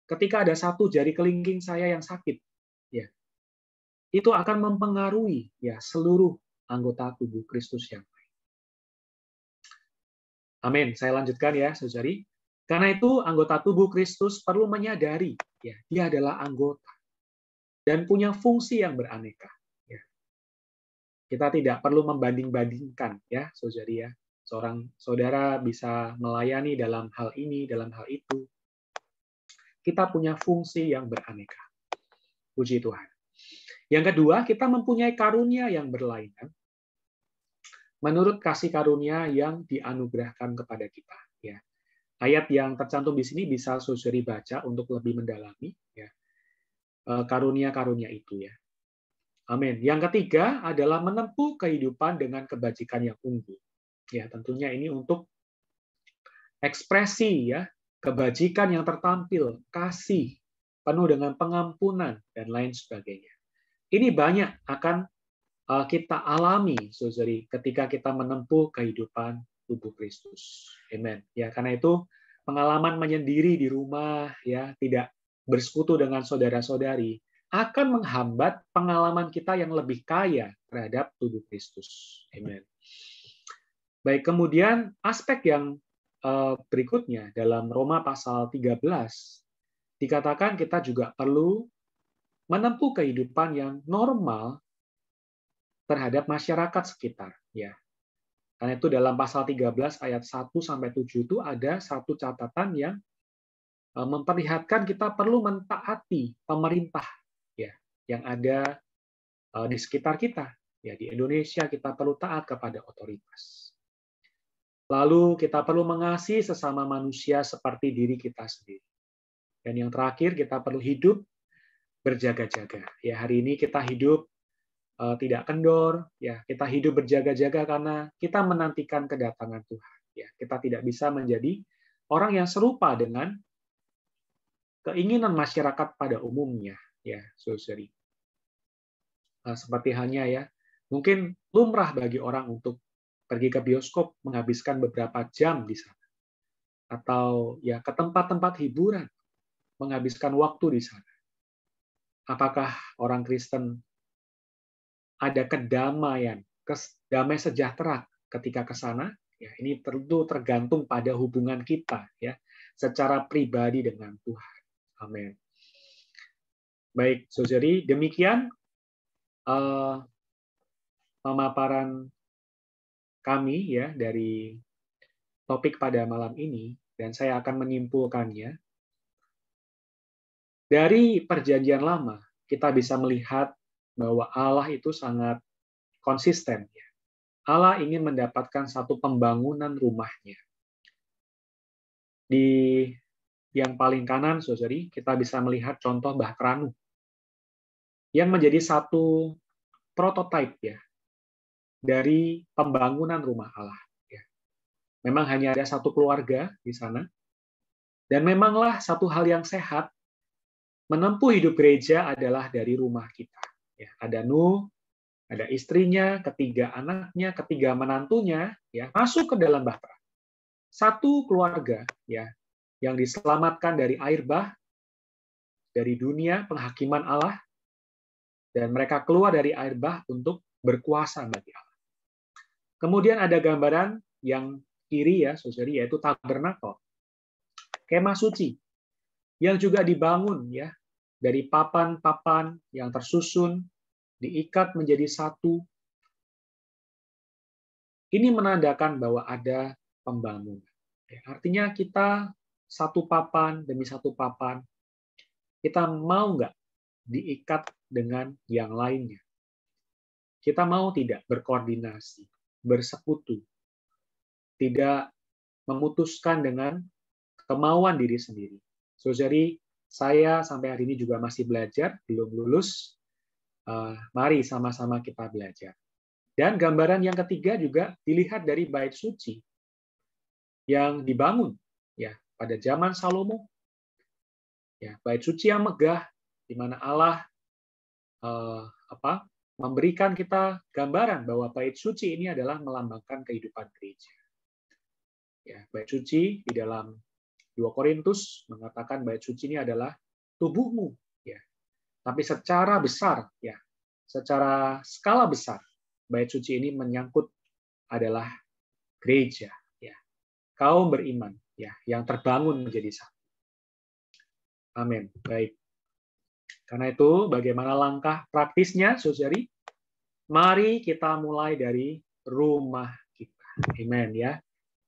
Ketika ada satu jari kelingking saya yang sakit, ya, itu akan mempengaruhi ya seluruh anggota tubuh Kristus yang lain. Amin. Saya lanjutkan ya, saudari. Karena itu anggota tubuh Kristus perlu menyadari ya, dia adalah anggota dan punya fungsi yang beraneka. Ya. Kita tidak perlu membanding-bandingkan ya, saudari ya. Seorang saudara bisa melayani dalam hal ini, dalam hal itu. Kita punya fungsi yang beraneka. Puji Tuhan. Yang kedua, kita mempunyai karunia yang berlainan menurut kasih karunia yang dianugerahkan kepada kita. Ya. Ayat yang tercantum di sini bisa saudari baca untuk lebih mendalami ya. Karunia-karunia itu ya. Amin. Yang ketiga adalah menempuh kehidupan dengan kebajikan yang unggul. Ya, tentunya ini untuk ekspresi ya, kebajikan yang tertampil, kasih, penuh dengan pengampunan dan lain sebagainya. Ini banyak akan kita alami, saudari, ketika kita menempuh kehidupan tubuh Kristus. Amen. Ya, karena itu pengalaman menyendiri di rumah, ya, tidak bersekutu dengan saudara-saudari, akan menghambat pengalaman kita yang lebih kaya terhadap tubuh Kristus. Amen. Baik, kemudian aspek yang berikutnya dalam Roma pasal 13 dikatakan kita juga perlu menempuh kehidupan yang normal terhadap masyarakat sekitar, ya. Karena itu dalam pasal 13 ayat 1 sampai 7 itu ada satu catatan yang memperlihatkan kita perlu mentaati pemerintah ya yang ada di sekitar kita. Ya, di Indonesia kita perlu taat kepada otoritas. Lalu kita perlu mengasihi sesama manusia seperti diri kita sendiri. Dan yang terakhir kita perlu hidup berjaga-jaga. Ya, hari ini kita hidup tidak kendor, ya kita hidup berjaga-jaga karena kita menantikan kedatangan Tuhan. Ya, kita tidak bisa menjadi orang yang serupa dengan keinginan masyarakat pada umumnya, ya, saudari. Seperti halnya ya, mungkin lumrah bagi orang untuk pergi ke bioskop menghabiskan beberapa jam di sana, atau ya ke tempat-tempat hiburan menghabiskan waktu di sana. Apakah orang Kristen ada kedamaian, damai sejahtera ketika ke sana? Ya, ini tentu tergantung pada hubungan kita ya, secara pribadi dengan Tuhan. Amin. Baik, saudari, demikian pemaparan kami ya dari topik pada malam ini, dan saya akan menyimpulkannya. Dari Perjanjian Lama, kita bisa melihat bahwa Allah itu sangat konsisten. Allah ingin mendapatkan satu pembangunan rumahnya. Di yang paling kanan, saudari, kita bisa melihat contoh Mbah Kranu yang menjadi satu prototipe ya dari pembangunan rumah Allah. Memang hanya ada satu keluarga di sana, dan memanglah satu hal yang sehat menempuh hidup gereja adalah dari rumah kita. Ada Nuh, ada istrinya, ketiga anaknya, ketiga menantunya, masuk ke dalam bahtera. Satu keluarga yang diselamatkan dari air bah, dari dunia penghakiman Allah, dan mereka keluar dari air bah untuk berkuasa bagi Allah. Kemudian ada gambaran yang kiri saudari, yaitu tabernakel, kemah suci, yang juga dibangun dari papan-papan yang tersusun, diikat menjadi satu. Ini menandakan bahwa ada pembangunan. Artinya kita satu papan demi satu papan, kita mau nggak diikat dengan yang lainnya? Kita mau tidak berkoordinasi, bersekutu, tidak memutuskan dengan kemauan diri sendiri. Saudari, saya sampai hari ini juga masih belajar, belum lulus. Mari sama-sama kita belajar. Dan gambaran yang ketiga juga dilihat dari bait suci yang dibangun pada zaman Salomo. Bait suci yang megah, di mana Allah memberikan kita gambaran bahwa bait suci ini adalah melambangkan kehidupan gereja. Bait suci di dalam 2 Korintus mengatakan bait suci ini adalah tubuhmu. Tapi secara besar, secara skala besar, bait suci ini menyangkut adalah gereja, kaum beriman, yang terbangun menjadi satu. Amin. Baik. Karena itu, bagaimana langkah praktisnya, saudari? Mari kita mulai dari rumah kita. Amin ya.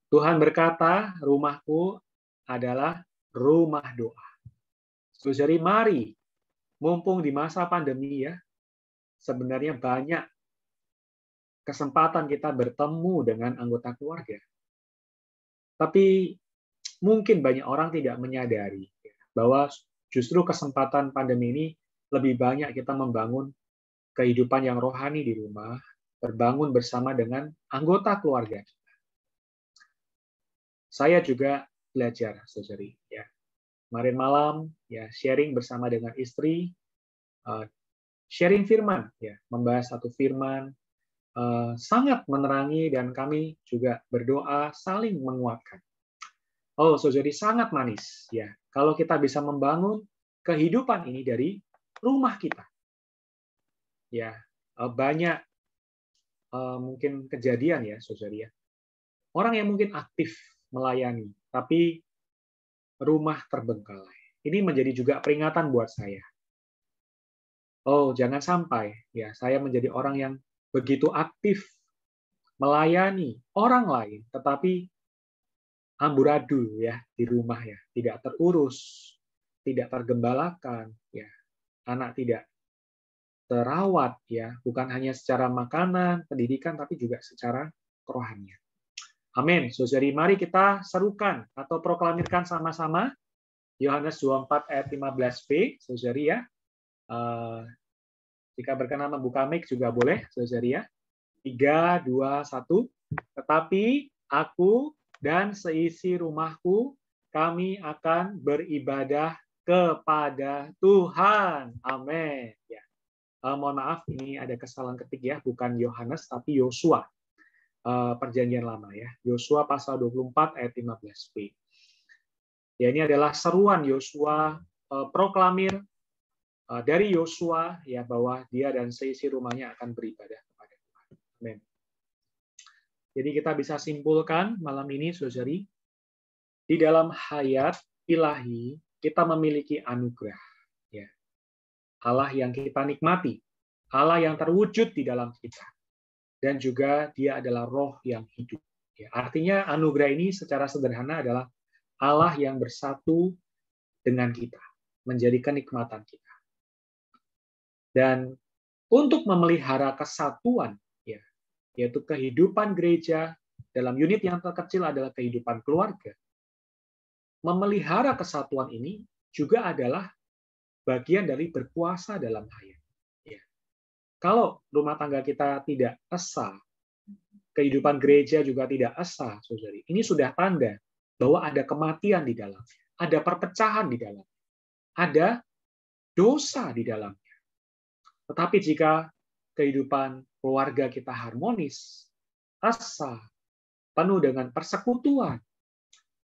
Tuhan berkata, rumahku adalah rumah doa. Saudari, mari, mumpung di masa pandemi sebenarnya banyak kesempatan kita bertemu dengan anggota keluarga. Tapi mungkin banyak orang tidak menyadari bahwa justru kesempatan pandemi ini lebih banyak kita membangun kehidupan yang rohani di rumah, berbangun bersama dengan anggota keluarga kita. Saya juga belajar, saudari. Kemarin malam sharing bersama dengan istri, sharing firman, membahas satu firman, sangat menerangi, dan kami juga berdoa saling menguatkan. Oh, saudari, sangat manis kalau kita bisa membangun kehidupan ini dari rumah kita. Banyak mungkin kejadian saudari, orang yang mungkin aktif melayani, tapi rumah terbengkalai. Ini menjadi juga peringatan buat saya. Oh, jangan sampai saya menjadi orang yang begitu aktif melayani orang lain, tetapi amburadul di rumah tidak terurus, tidak tergembalakan, anak tidak terawat bukan hanya secara makanan, pendidikan, tapi juga secara kerohanian. Amin. Saudari, mari kita serukan atau proklamirkan sama-sama Yohanes 24 ayat 15b, saudari jika berkenan membuka mic juga boleh, saudari 3, 2, 1. Tetapi aku dan seisi rumahku, kami akan beribadah kepada Tuhan. Amin. Mohon maaf, ini ada kesalahan ketik bukan Yohanes, tapi Yosua. Perjanjian lama Yosua pasal 24 ayat 15b. Ini adalah seruan Yosua, proklamir dari Yosua bahwa dia dan seisi rumahnya akan beribadah kepada Tuhan. Amin. Jadi kita bisa simpulkan malam ini, saudari, di dalam hayat ilahi kita memiliki anugerah. Allah yang kita nikmati, Allah yang terwujud di dalam kita, dan juga Dia adalah Roh yang hidup. Artinya anugerah ini secara sederhana adalah Allah yang bersatu dengan kita, menjadi kenikmatan kita. Dan untuk memelihara kesatuan yaitu kehidupan gereja dalam unit yang terkecil adalah kehidupan keluarga. Memelihara kesatuan ini juga adalah bagian dari berkuasa dalam hayat. Ya. Kalau rumah tangga kita tidak esa, kehidupan gereja juga tidak esa, saudari, ini sudah tanda bahwa ada kematian di dalam, ada perpecahan di dalam, ada dosa di dalamnya. Tetapi jika kehidupan keluarga kita harmonis, asa, penuh dengan persekutuan,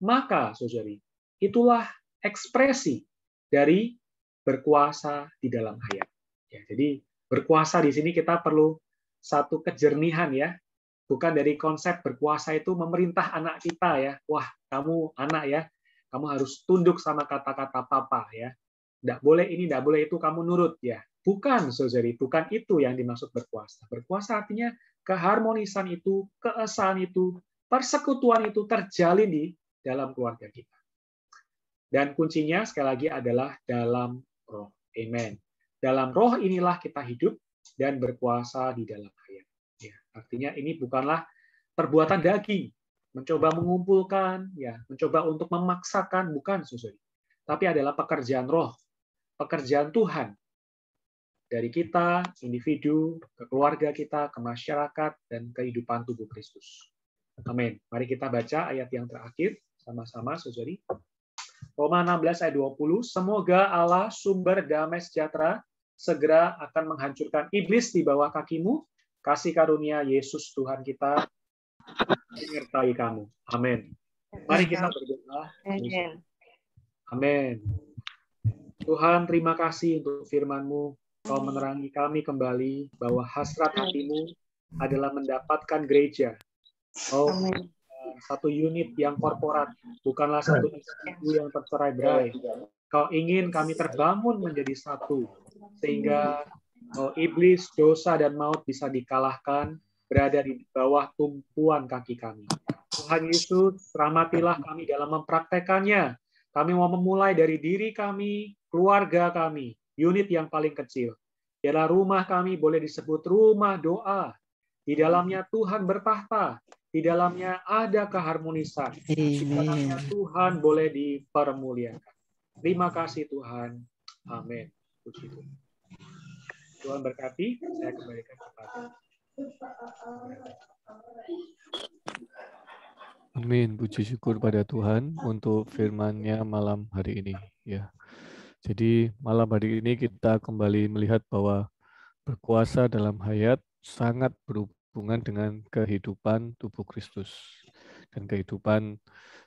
maka, saudari, itulah ekspresi dari berkuasa di dalam hayat. Ya, jadi berkuasa di sini kita perlu satu kejernihan ya, bukan dari konsep berkuasa itu memerintah anak kita ya. Wah, kamu anak ya, kamu harus tunduk sama kata-kata papa ya. Tidak boleh ini, tidak boleh itu, kamu nurut ya. Bukan, saudari, bukan itu yang dimaksud berkuasa. Berkuasa artinya keharmonisan itu, keesaan itu, persekutuan itu terjalin di dalam keluarga kita. Dan kuncinya sekali lagi adalah dalam roh. Amen. Dalam roh inilah kita hidup dan berkuasa di dalam hayat. Ya, artinya ini bukanlah perbuatan daging, mencoba mengumpulkan, ya, mencoba untuk memaksakan, bukan, saudari. Tapi adalah pekerjaan roh, pekerjaan Tuhan dari kita, individu, ke keluarga kita, ke masyarakat, dan kehidupan tubuh Kristus. Amin. Mari kita baca ayat yang terakhir sama-sama, saudari. Roma 16 ayat 20. Semoga Allah sumber damai sejahtera segera akan menghancurkan iblis di bawah kakimu. Kasih karunia Yesus Tuhan kita menyertai kamu. Amin. Mari kita berdoa. Amin. Tuhan, terima kasih untuk firman-Mu. Kau menerangi kami kembali bahwa hasrat hatimu adalah mendapatkan gereja. Oh, satu unit yang korporat, bukanlah satu individu yang tercerai-berai. Kau ingin kami terbangun menjadi satu, sehingga iblis, dosa, dan maut bisa dikalahkan, berada di bawah tumpuan kaki kami. Tuhan Yesus, rahmatilah kami dalam mempraktekannya. Kami mau memulai dari diri kami, keluarga kami, unit yang paling kecil. Ialah rumah kami boleh disebut rumah doa. Di dalamnya Tuhan bertahta. Di dalamnya ada keharmonisan. Di dalamnya Tuhan boleh dipermuliakan. Terima kasih Tuhan. Amin. Puji Tuhan. Tuhan berkati. Saya kembalikan kepada. Amin. Puji syukur pada Tuhan untuk firman-Nya malam hari ini. Ya. Jadi malam hari ini kita kembali melihat bahwa berkuasa dalam hayat sangat berhubungan dengan kehidupan tubuh Kristus. Dan kehidupan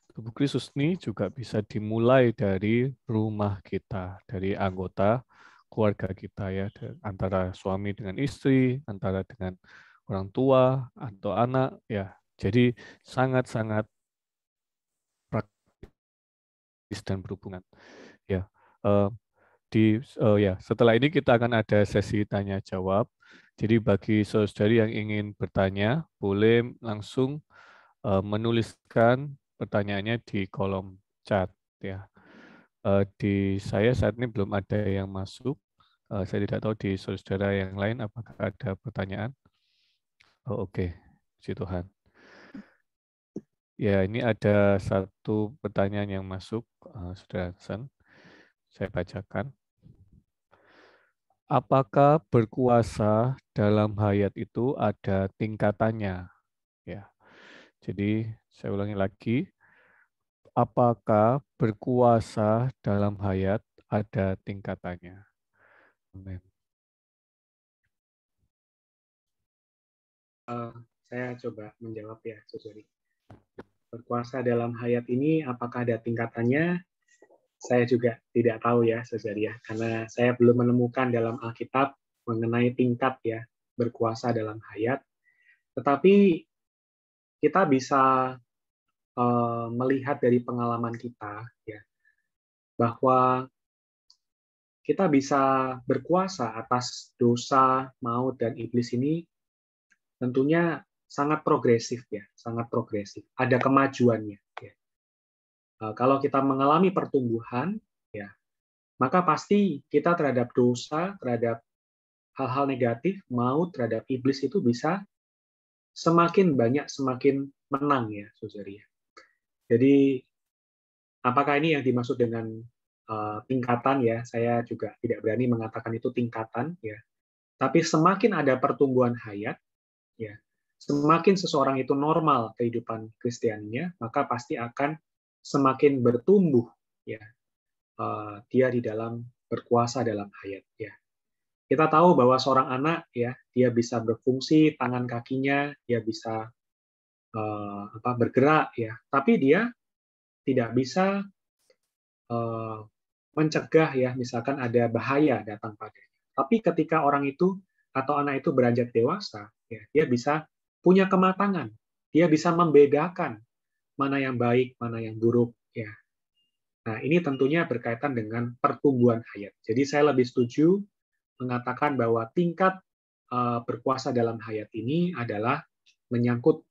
tubuh Kristus ini juga bisa dimulai dari rumah kita, dari anggota keluarga kita ya, antara suami dengan istri, antara dengan orang tua atau anak ya. Jadi sangat-sangat praktis dan berhubungan. Ya, setelah ini kita akan ada sesi tanya jawab. Jadi bagi saudari yang ingin bertanya, boleh langsung menuliskan pertanyaannya di kolom chat ya. Di saya saat ini belum ada yang masuk. Saya tidak tahu di saudara yang lain apakah ada pertanyaan. Oh, oke. Puji Tuhan. Ya, ini ada satu pertanyaan yang masuk, Saudara Hansen. Saya bacakan. Apakah berkuasa dalam hayat itu ada tingkatannya? Ya. Jadi saya ulangi lagi. Apakah berkuasa dalam hayat ada tingkatannya? Amin. Saya coba menjawab ya, saudari. Berkuasa dalam hayat ini apakah ada tingkatannya? Saya juga tidak tahu ya, saudari ya, karena saya belum menemukan dalam Alkitab mengenai tingkat ya berkuasa dalam hayat. Tetapi kita bisa melihat dari pengalaman kita ya bahwa kita bisa berkuasa atas dosa, maut, dan iblis ini tentunya sangat progresif ya, sangat progresif. Ada kemajuannya. Ya. Kalau kita mengalami pertumbuhan, ya, maka pasti kita terhadap dosa, terhadap hal-hal negatif, maut, terhadap iblis itu bisa semakin banyak semakin menang ya, saudari. Jadi apakah ini yang dimaksud dengan tingkatan ya? Saya juga tidak berani mengatakan itu tingkatan ya. Tapi semakin ada pertumbuhan hayat ya, semakin seseorang itu normal kehidupan Kristianinya, maka pasti akan semakin bertumbuh ya, dia di dalam berkuasa dalam hayat ya. Kita tahu bahwa seorang anak ya, dia bisa berfungsi tangan kakinya, dia bisa bergerak ya, tapi dia tidak bisa mencegah ya, misalkan ada bahaya datang padanya. Tapi ketika orang itu atau anak itu beranjak dewasa, ya, dia bisa punya kematangan, dia bisa membedakan mana yang baik, mana yang buruk ya. Nah, ini tentunya berkaitan dengan pertumbuhan hayat. Jadi saya lebih setuju mengatakan bahwa tingkat berkuasa dalam hayat ini adalah menyangkut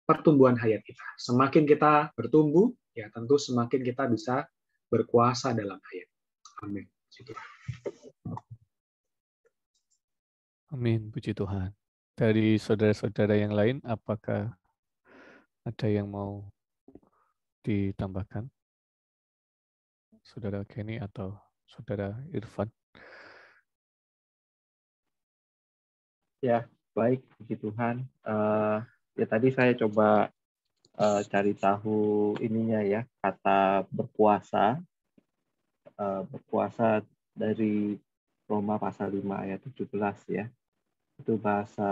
pertumbuhan hayat kita. Semakin kita bertumbuh, ya tentu semakin kita bisa berkuasa dalam hayat. Amin. Amin, puji Tuhan. Dari saudara-saudara yang lain, apakah ada yang mau ditambahkan? Saudara Kenny atau Saudara Irfan? Ya, baik, puji Tuhan. Ya tadi saya coba cari tahu ininya ya, kata berkuasa. Berkuasa dari Roma pasal 5 ayat 17 ya. Itu bahasa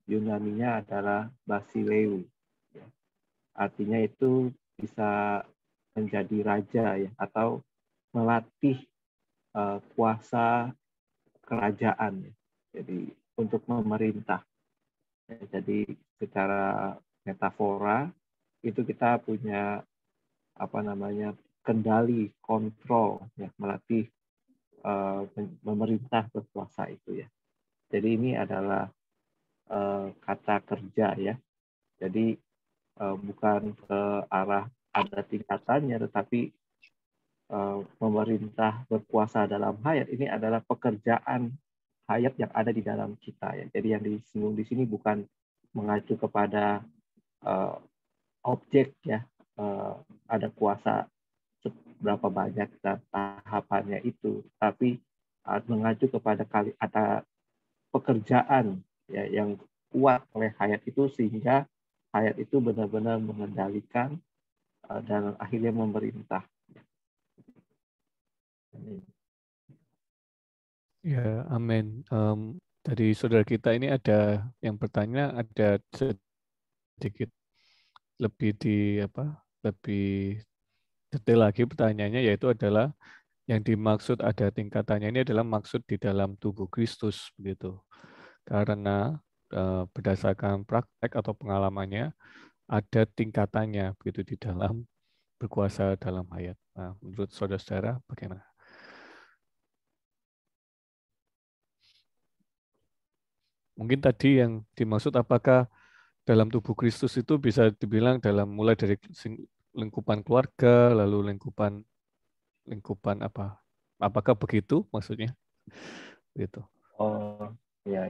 Yunaninya adalah basileu. Ya. Artinya itu bisa menjadi raja ya, atau melatih kuasa kerajaan ya. Jadi untuk memerintah. Ya, jadi secara metafora itu kita punya kendali, kontrol ya, melatih memerintah berkuasa itu ya. Jadi ini adalah kata kerja ya. Jadi bukan ke arah ada tingkatannya, tetapi memerintah berkuasa dalam hayat ini adalah pekerjaan hayat yang ada di dalam kita ya. Jadi yang disinggung di sini bukan mengacu kepada objek ya, ada kuasa berapa banyak dan tahapannya itu, tapi mengacu kepada ada pekerjaan ya yang kuat oleh hayat itu, sehingga hayat itu benar-benar mengendalikan dan akhirnya memerintah. Ya, amin. Dari saudara kita ini ada yang bertanya, ada sedikit lebih lebih detail lagi pertanyaannya, yaitu adalah yang dimaksud ada tingkatannya ini adalah maksud di dalam tubuh Kristus begitu. Karena berdasarkan praktek atau pengalamannya ada tingkatannya begitu di dalam berkuasa dalam hayat. Nah, menurut saudara-saudara bagaimana? Mungkin tadi yang dimaksud apakah dalam tubuh Kristus itu bisa dibilang mulai dari lingkupan keluarga, lalu lingkupan apa? Apakah begitu maksudnya? Gitu. Oh, iya.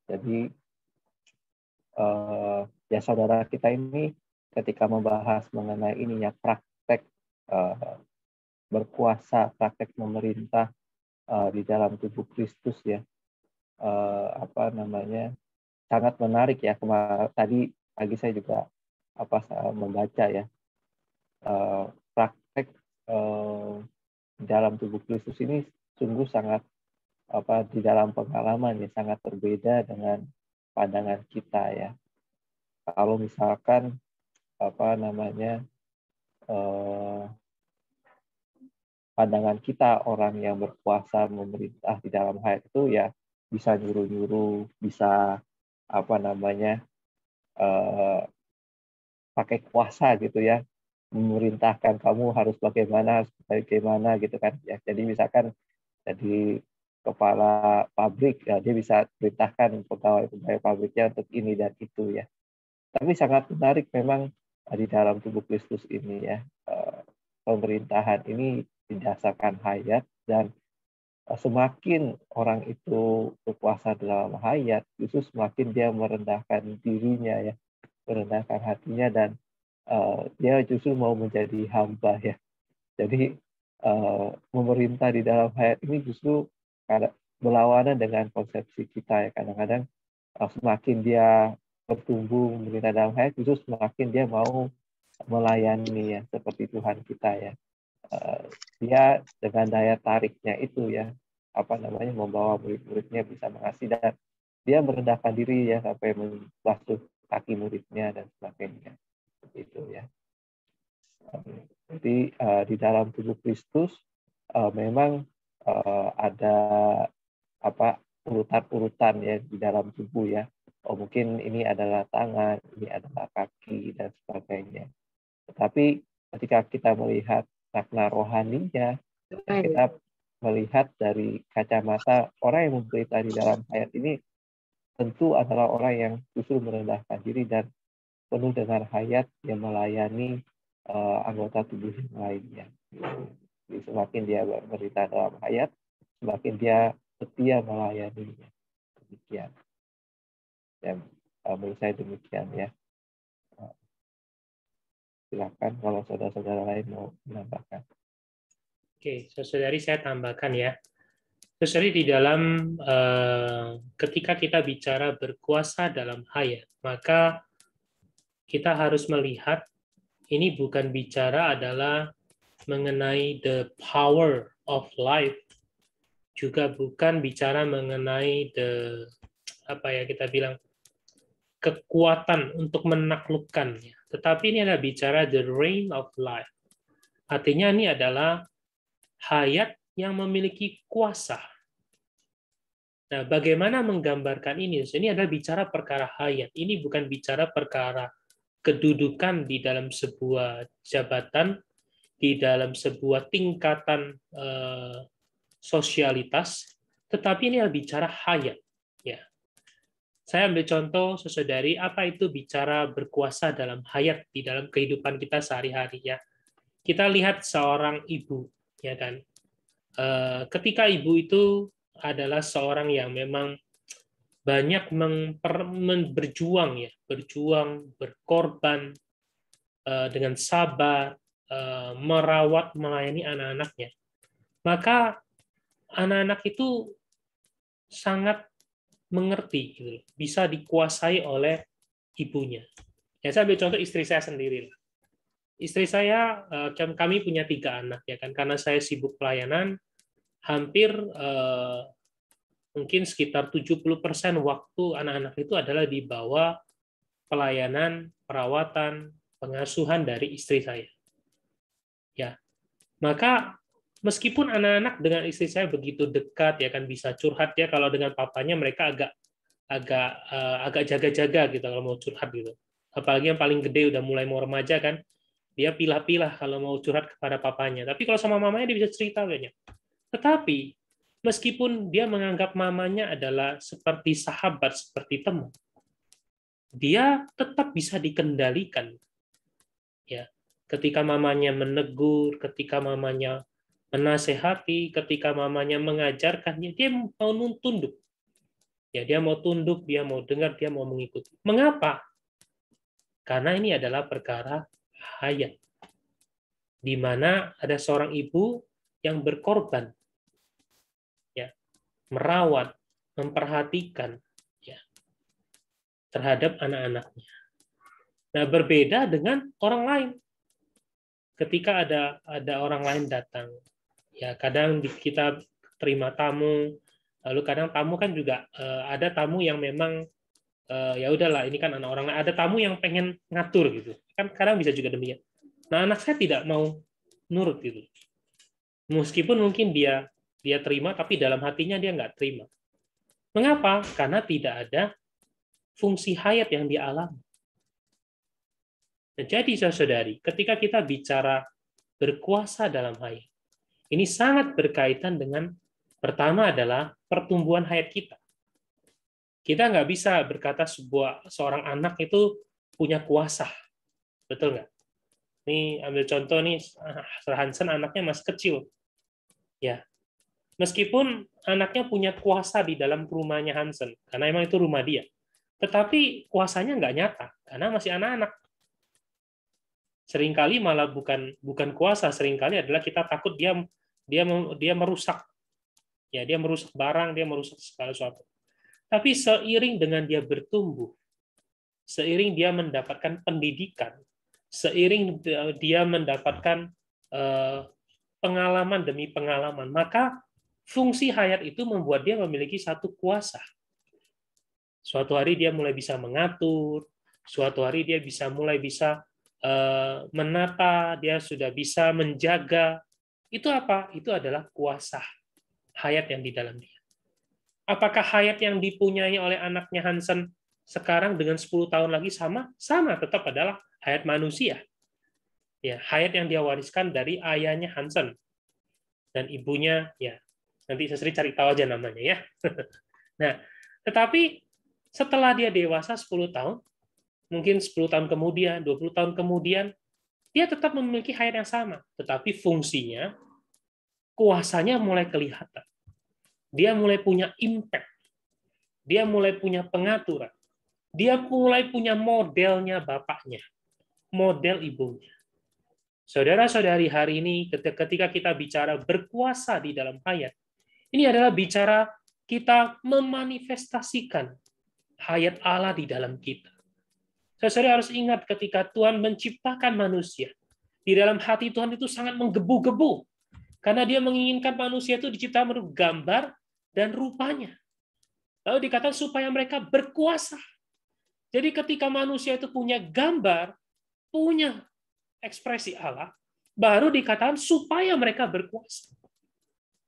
Jadi ya saudara kita ini ketika membahas mengenai ininya praktek berkuasa, praktek memerintah di dalam tubuh Kristus ya, sangat menarik ya. Tadi pagi saya juga membaca ya, praktek dalam tubuh Kristus ini sungguh sangat di dalam pengalaman ya sangat berbeda dengan pandangan kita ya. Kalau misalkan pandangan kita orang yang berkuasa memerintah di dalam hayat itu ya bisa nyuruh-nyuruh, bisa pakai kuasa gitu ya, memerintahkan kamu harus bagaimana gitu kan ya. Jadi misalkan jadi kepala pabrik ya, dia bisa perintahkan pegawai pabriknya untuk ini dan itu ya. Tapi sangat menarik memang di dalam tubuh Kristus ini ya, pemerintahan ini didasarkan hayat dan semakin orang itu berkuasa dalam hayat, justru semakin dia merendahkan dirinya ya, merendahkan hatinya, dan dia justru mau menjadi hamba ya. Jadi memerintah di dalam hayat ini justru berlawanan dengan konsepsi kita ya. Kadang-kadang semakin dia bertumbuh memerintah dalam hayat, justru semakin dia mau melayani ya, seperti Tuhan kita ya. Dia dengan daya tariknya itu ya, membawa murid-muridnya bisa mengasihi, dan dia merendahkan diri ya sampai membasuh kaki muridnya dan sebagainya, itu ya. Jadi di dalam tubuh Kristus memang ada urutan-urutan ya di dalam tubuh ya. Oh, mungkin ini adalah tangan, ini adalah kaki dan sebagainya. Tetapi ketika kita melihat makna rohaninya, kita melihat dari kacamata orang yang memberita di dalam hayat ini tentu adalah orang yang justru merendahkan diri dan penuh dengan hayat yang melayani anggota tubuh yang lainnya. Jadi semakin dia berberita dalam hayat, semakin dia setia melayaninya. Demikian. Dan menurut saya demikian ya. Silakan kalau saudara-saudara lain mau menambahkan. Oke, saudari saya tambahkan ya. Saudari, di dalam ketika kita bicara berkuasa dalam hayat, maka kita harus melihat ini bukan bicara adalah mengenai the power of life, juga bukan bicara mengenai kita bilang kekuatan untuk menaklukkannya, tetapi ini adalah bicara the reign of life. Artinya ini adalah hayat yang memiliki kuasa. Nah, bagaimana menggambarkan ini? Ini adalah bicara perkara hayat. Ini bukan bicara perkara kedudukan di dalam sebuah jabatan, di dalam sebuah tingkatan sosialitas, tetapi ini adalah bicara hayat. Ya. Saya ambil contoh, saudari, apa itu bicara berkuasa dalam hayat di dalam kehidupan kita sehari-hari ya. Kita lihat seorang ibu, ya kan. Ketika ibu itu adalah seorang yang memang banyak berjuang ya, berjuang, berkorban dengan sabar, merawat, melayani anak-anaknya. Maka anak-anak itu sangat mengerti, gitu, bisa dikuasai oleh ibunya. Ya, saya ambil contoh istri saya sendiri. Istri saya, kami punya 3 anak ya kan, karena saya sibuk pelayanan, hampir mungkin sekitar 70% waktu anak-anak itu adalah di bawah pelayanan, perawatan, pengasuhan dari istri saya. Ya, maka meskipun anak-anak dengan istri saya begitu dekat ya kan, bisa curhat ya, kalau dengan papanya mereka agak jaga-jaga gitu kalau mau curhat gitu. Apalagi yang paling gede udah mulai mau remaja kan, dia pilah-pilah kalau mau curhat kepada papanya. Tapi kalau sama mamanya dia bisa cerita kayaknya. Tetapi meskipun dia menganggap mamanya adalah seperti sahabat, seperti teman, dia tetap bisa dikendalikan. Ya, ketika mamanya menegur, ketika mamanya menasehati, ketika mamanya mengajarkannya, dia mau tunduk. Ya, dia mau tunduk, dia mau dengar, dia mau mengikuti. Mengapa? Karena ini adalah perkara hayat, di mana ada seorang ibu yang berkorban, ya, merawat, memperhatikan, ya, terhadap anak-anaknya. Nah, berbeda dengan orang lain. Ketika ada orang lain datang, ya kadang kita terima tamu, lalu kadang tamu kan juga ada tamu yang memang ya udahlah ini kan anak orang lain, ada tamu yang pengen ngatur gitu kan, kadang bisa juga demikian. Nah, anak saya tidak mau nurut gitu, meskipun mungkin dia terima, tapi dalam hatinya dia nggak terima. Mengapa? Karena tidak ada fungsi hayat yang dia alami. Nah, jadi saudari, ketika kita bicara berkuasa dalam hayat, ini sangat berkaitan dengan pertama adalah pertumbuhan hayat kita. Kita nggak bisa berkata seorang anak itu punya kuasa, betul nggak? Ini ambil contoh nih, Hansen anaknya masih kecil, ya. Meskipun anaknya punya kuasa di dalam rumahnya Hansen, karena emang itu rumah dia. Tetapi kuasanya nggak nyata, karena masih anak-anak. Seringkali malah bukan kuasa, seringkali adalah kita takut dia merusak. Ya, dia merusak barang, dia merusak segala sesuatu. Tapi seiring dengan dia bertumbuh, seiring dia mendapatkan pendidikan, seiring dia mendapatkan pengalaman demi pengalaman, maka fungsi hayat itu membuat dia memiliki satu kuasa. Suatu hari dia mulai bisa mengatur, suatu hari dia mulai bisa menata, dia sudah bisa menjaga. Itu apa? Itu adalah kuasa hayat yang di dalam dia. Apakah hayat yang dipunyai oleh anaknya Hansen sekarang dengan 10 tahun lagi sama? Sama, tetap adalah hayat manusia. Ya, hayat yang dia wariskan dari ayahnya Hansen. Dan ibunya, ya, nanti saya cari tahu aja namanya ya. Nah, tetapi setelah dia dewasa 10 tahun, mungkin 10 tahun kemudian, 20 tahun kemudian, dia tetap memiliki hayat yang sama. Tetapi fungsinya, kuasanya mulai kelihatan. Dia mulai punya impact. Dia mulai punya pengaturan. Dia mulai punya modelnya bapaknya. Model ibunya. Saudara-saudari, hari ini ketika kita bicara berkuasa di dalam hayat, ini adalah bicara kita memanifestasikan hayat Allah di dalam kita. Saudara harus ingat ketika Tuhan menciptakan manusia, di dalam hati Tuhan itu sangat menggebu-gebu, karena dia menginginkan manusia itu diciptakan menurut gambar dan rupanya. Lalu dikatakan supaya mereka berkuasa. Jadi ketika manusia itu punya gambar, punya ekspresi Allah, baru dikatakan supaya mereka berkuasa.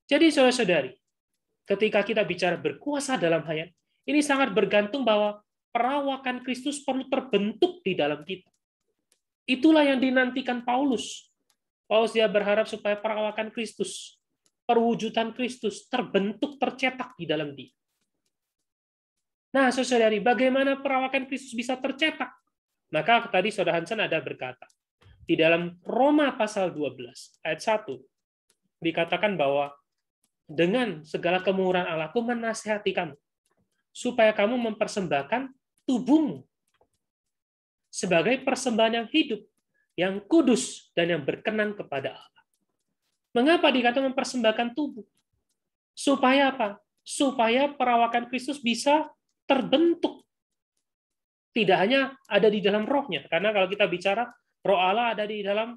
Jadi saudara-saudari, ketika kita bicara berkuasa dalam hayat, ini sangat bergantung bahwa perawakan Kristus perlu terbentuk di dalam kita. Itulah yang dinantikan Paulus. Paulus dia berharap supaya perawakan Kristus, perwujudan Kristus terbentuk, tercetak di dalam dia. Nah, saudari, bagaimana perawakan Kristus bisa tercetak? Maka tadi Saudara Hansen ada berkata, di dalam Roma pasal 12 ayat 1 dikatakan bahwa dengan segala kemurahan Allah, aku menasihati kamu supaya kamu mempersembahkan tubuhmu sebagai persembahan yang hidup, yang kudus, dan yang berkenan kepada Allah. Mengapa dikatakan mempersembahkan tubuh? Supaya apa? Supaya perawakan Kristus bisa terbentuk. Tidak hanya ada di dalam rohnya, karena kalau kita bicara roh Allah ada di dalam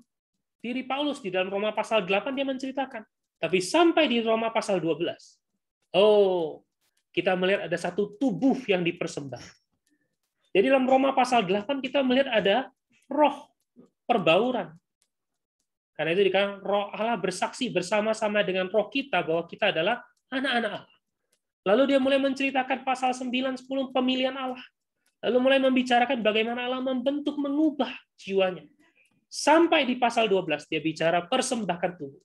diri Paulus, di dalam Roma pasal 8 dia menceritakan. Tapi sampai di Roma pasal 12, kita melihat ada satu tubuh yang dipersembahkan. Jadi dalam Roma pasal 8 kita melihat ada roh perbauran. Karena itu dikatakan roh Allah bersaksi bersama-sama dengan roh kita bahwa kita adalah anak-anak Allah. Lalu dia mulai menceritakan pasal 9, 10 pemilihan Allah. Lalu mulai membicarakan bagaimana Allah membentuk, mengubah jiwanya. Sampai di pasal 12 dia bicara persembahkan tubuh.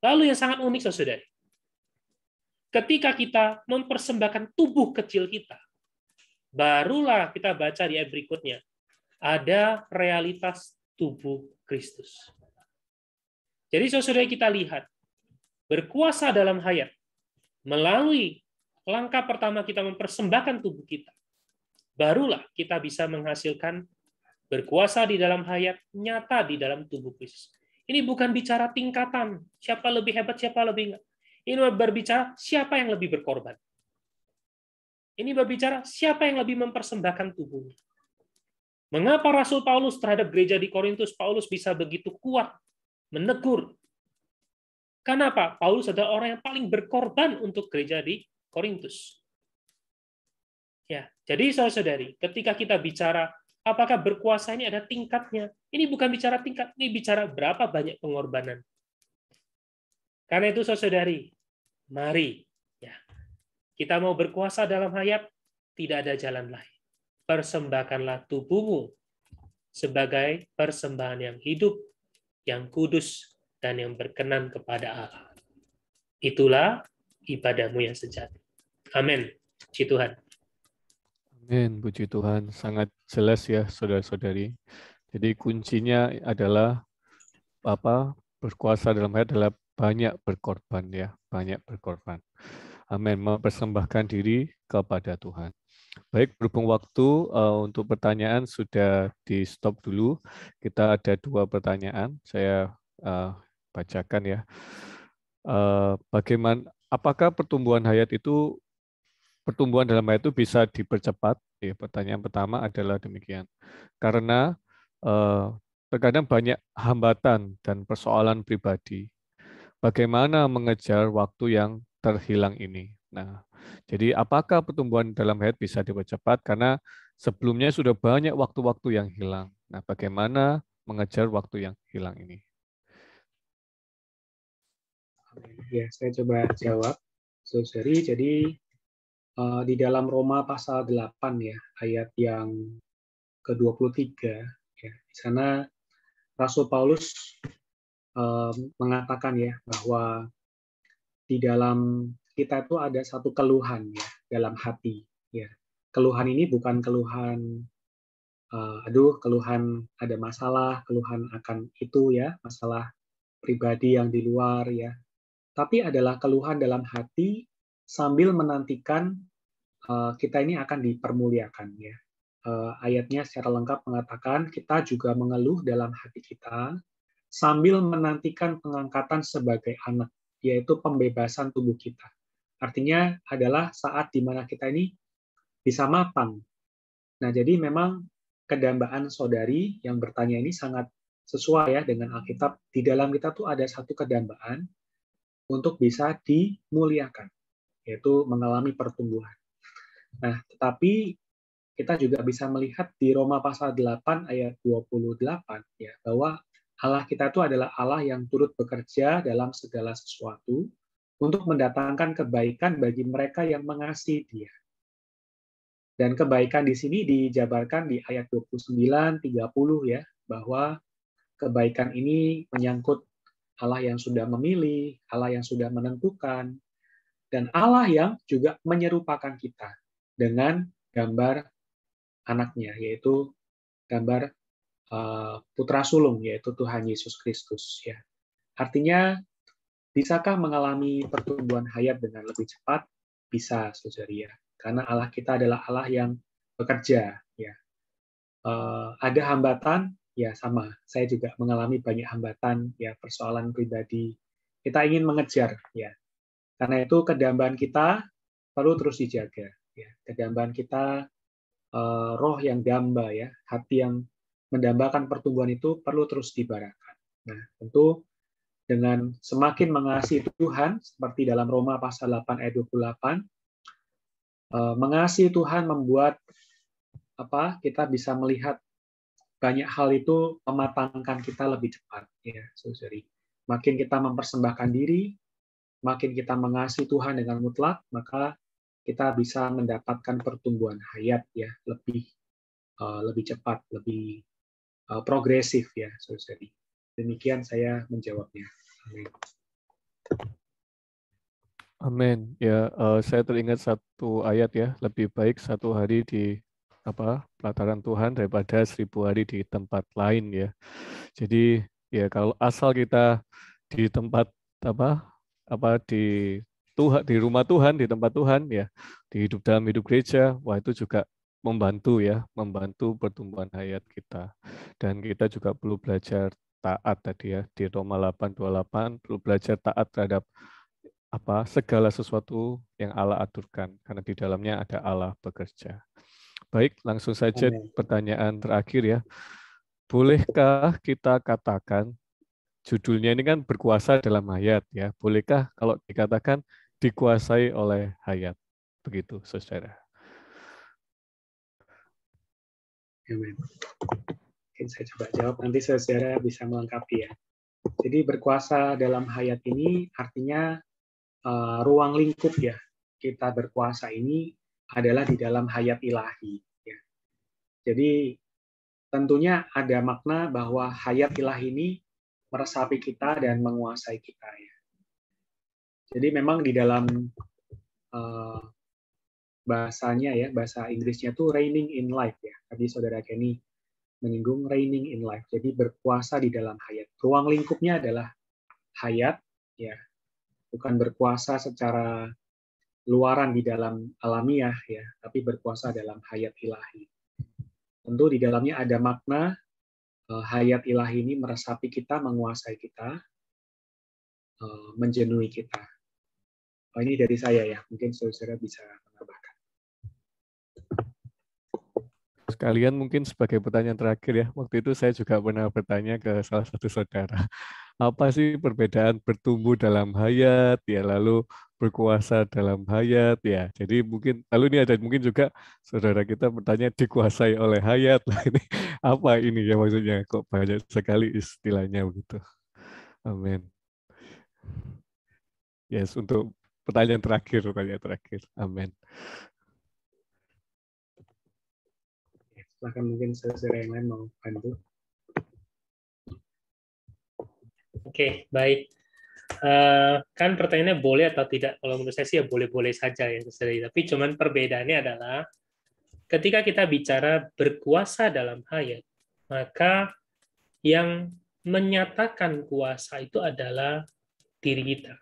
Lalu yang sangat unik, saudara, ketika kita mempersembahkan tubuh kecil kita, barulah kita baca di ayat berikutnya, ada realitas tubuh Kristus. Jadi saudara kita lihat, berkuasa dalam hayat, melalui langkah pertama kita mempersembahkan tubuh kita, barulah kita bisa menghasilkan berkuasa di dalam hayat, nyata di dalam tubuh Kristus. Ini bukan bicara tingkatan, siapa lebih hebat, siapa lebih enggak. Ini berbicara siapa yang lebih berkorban. Ini berbicara siapa yang lebih mempersembahkan tubuhnya. Mengapa Rasul Paulus terhadap gereja di Korintus, Paulus bisa begitu kuat, menegur? Kenapa? Paulus adalah orang yang paling berkorban untuk gereja di Korintus. Ya, jadi saudara-saudari, ketika kita bicara apakah berkuasa ini ada tingkatnya? Ini bukan bicara tingkat, ini bicara berapa banyak pengorbanan. Karena itu saudari, mari ya, kita mau berkuasa dalam hayat, tidak ada jalan lain. Persembahkanlah tubuhmu sebagai persembahan yang hidup, yang kudus, dan yang berkenan kepada Allah. Itulah ibadahmu yang sejati. Amin. Puji Tuhan. Amin, puji Tuhan. Sangat jelas ya, saudara-saudari. Jadi kuncinya adalah berkuasa dalam hayat adalah banyak berkorban ya, banyak berkorban. Amin, mempersembahkan diri kepada Tuhan. Baik, berhubung waktu untuk pertanyaan sudah di stop dulu. Kita ada 2 pertanyaan, saya bacakan ya. Apakah pertumbuhan dalam hayat itu bisa dipercepat? Ya, pertanyaan pertama adalah demikian. Karena terkadang banyak hambatan dan persoalan pribadi. Bagaimana mengejar waktu yang terhilang ini? Nah, jadi apakah pertumbuhan dalam hayat bisa dipercepat? Karena sebelumnya sudah banyak waktu-waktu yang hilang. Nah, bagaimana mengejar waktu yang hilang ini? Ya, saya coba jawab, Saudari. Jadi di dalam Roma pasal 8 ya, ayat yang ke-23, ya, di sana Rasul Paulus mengatakan ya bahwa di dalam kita itu ada satu keluhan ya dalam hati ya. Keluhan ini bukan keluhan keluhan ada masalah, keluhan akan itu ya, masalah pribadi yang di luar ya. Tapi adalah keluhan dalam hati sambil menantikan kita ini akan dipermuliakan ya. Ayatnya secara lengkap mengatakan kita juga mengeluh dalam hati kita sambil menantikan pengangkatan sebagai anak, yaitu pembebasan tubuh kita. Artinya adalah saat di mana kita ini bisa matang. Nah, jadi memang kedambaan saudari yang bertanya ini sangat sesuai ya dengan Alkitab. Di dalam kita tuh ada satu kedambaan untuk bisa dimuliakan, yaitu mengalami pertumbuhan. Nah, tetapi kita juga bisa melihat di Roma pasal 8 ayat 28 ya bahwa Allah kita itu adalah Allah yang turut bekerja dalam segala sesuatu untuk mendatangkan kebaikan bagi mereka yang mengasihi Dia. Dan kebaikan di sini dijabarkan di ayat 29 30 ya bahwa kebaikan ini menyangkut Allah yang sudah memilih, Allah yang sudah menentukan, dan Allah yang juga menyerupakan kita dengan gambar anaknya, yaitu gambar putra sulung, yaitu Tuhan Yesus Kristus. Ya. Artinya, bisakah mengalami pertumbuhan hayat dengan lebih cepat? Bisa, saudari ya. Karena Allah kita adalah Allah yang bekerja. Ya. Ada hambatan, ya sama. Saya juga mengalami banyak hambatan, ya persoalan pribadi. Kita ingin mengejar, ya. Karena itu kedambaan kita perlu terus dijaga. Ya. Kedambaan kita roh yang damba ya, hati yang mendambakan pertumbuhan itu perlu terus dibarakan. Nah, tentu dengan semakin mengasihi Tuhan seperti dalam Roma pasal 8 ayat 28, mengasihi Tuhan membuat kita bisa melihat banyak hal itu mematangkan kita lebih cepat ya, saudari. Makin kita mempersembahkan diri, makin kita mengasihi Tuhan dengan mutlak, maka kita bisa mendapatkan pertumbuhan hayat ya lebih cepat, lebih progresif ya, saudari. Demikian saya menjawabnya. Amin. Amin. Ya, saya teringat satu ayat ya, lebih baik 1 hari di pelataran Tuhan daripada 1000 hari di tempat lain ya. Jadi ya kalau asal kita di tempat di Tuhan, di rumah Tuhan, di tempat Tuhan ya, di dalam hidup gereja, wah itu juga membantu ya, membantu pertumbuhan hayat kita. Dan kita juga perlu belajar taat tadi ya, di Roma 8:28 perlu belajar taat terhadap segala sesuatu yang Allah aturkan, karena di dalamnya ada Allah bekerja. Baik, langsung saja pertanyaan terakhir ya. Bolehkah kita katakan, judulnya ini kan berkuasa dalam hayat ya, bolehkah kalau dikatakan dikuasai oleh hayat? Begitu, saudara. Amin. Mungkin saya coba jawab, nanti saudara bisa melengkapi ya. Jadi berkuasa dalam hayat ini artinya ruang lingkup ya. Kita berkuasa ini adalah di dalam hayat ilahi. Ya. Jadi tentunya ada makna bahwa hayat ilahi ini meresapi kita dan menguasai kita ya. Jadi memang di dalam bahasanya ya, bahasa Inggrisnya tuh reigning in life ya. Tadi saudara Kenny menyinggung reigning in life. Jadi berkuasa di dalam hayat. Ruang lingkupnya adalah hayat ya, bukan berkuasa secara luaran di dalam alamiah, ya, tapi berkuasa dalam hayat ilahi. Tentu di dalamnya ada makna hayat ilahi ini meresapi kita, menguasai kita, menjenuhi kita. Ini dari saya ya, mungkin saudara bisa menambahkan. Sekalian mungkin sebagai pertanyaan terakhir ya, waktu itu saya juga pernah bertanya ke salah satu saudara, apa sih perbedaan bertumbuh dalam hayat, ya lalu berkuasa dalam hayat, ya. Jadi mungkin, lalu ini ada mungkin juga saudara kita bertanya dikuasai oleh hayat, lah ini apa ini ya maksudnya, kok banyak sekali istilahnya begitu. Amin. Yes, untuk pertanyaan terakhir. Amin. Silahkan mungkin saudara yang lain mau bantu. Oke, baik. Kan pertanyaannya boleh atau tidak? Kalau menurut saya sih ya boleh-boleh saja ya, saudara. Tapi cuman perbedaannya adalah ketika kita bicara berkuasa dalam hayat, maka yang menyatakan kuasa itu adalah diri kita.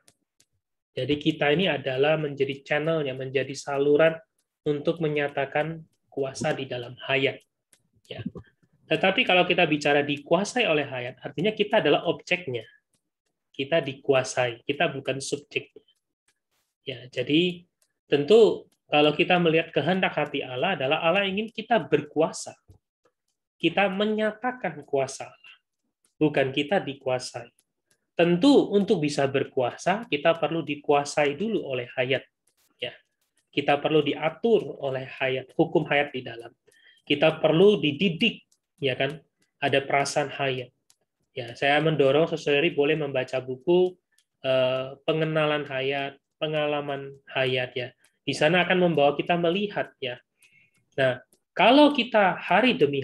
Jadi kita ini adalah menjadi channelnya, menjadi saluran untuk menyatakan kuasa di dalam hayat. Ya. Tetapi kalau kita bicara dikuasai oleh hayat, artinya kita adalah objeknya. Kita dikuasai, kita bukan subjeknya. Ya, jadi tentu kalau kita melihat kehendak hati Allah adalah Allah ingin kita berkuasa. Kita menyatakan kuasa Allah, bukan kita dikuasai. Tentu untuk bisa berkuasa, kita perlu dikuasai dulu oleh hayat. Ya, kita perlu diatur oleh hayat, hukum hayat di dalam. Kita perlu dididik, ya kan? Ada perasaan hayat. Ya, saya mendorong saudari boleh membaca buku pengenalan hayat, pengalaman hayat ya. Di sana akan membawa kita melihat ya. Nah, kalau kita hari demi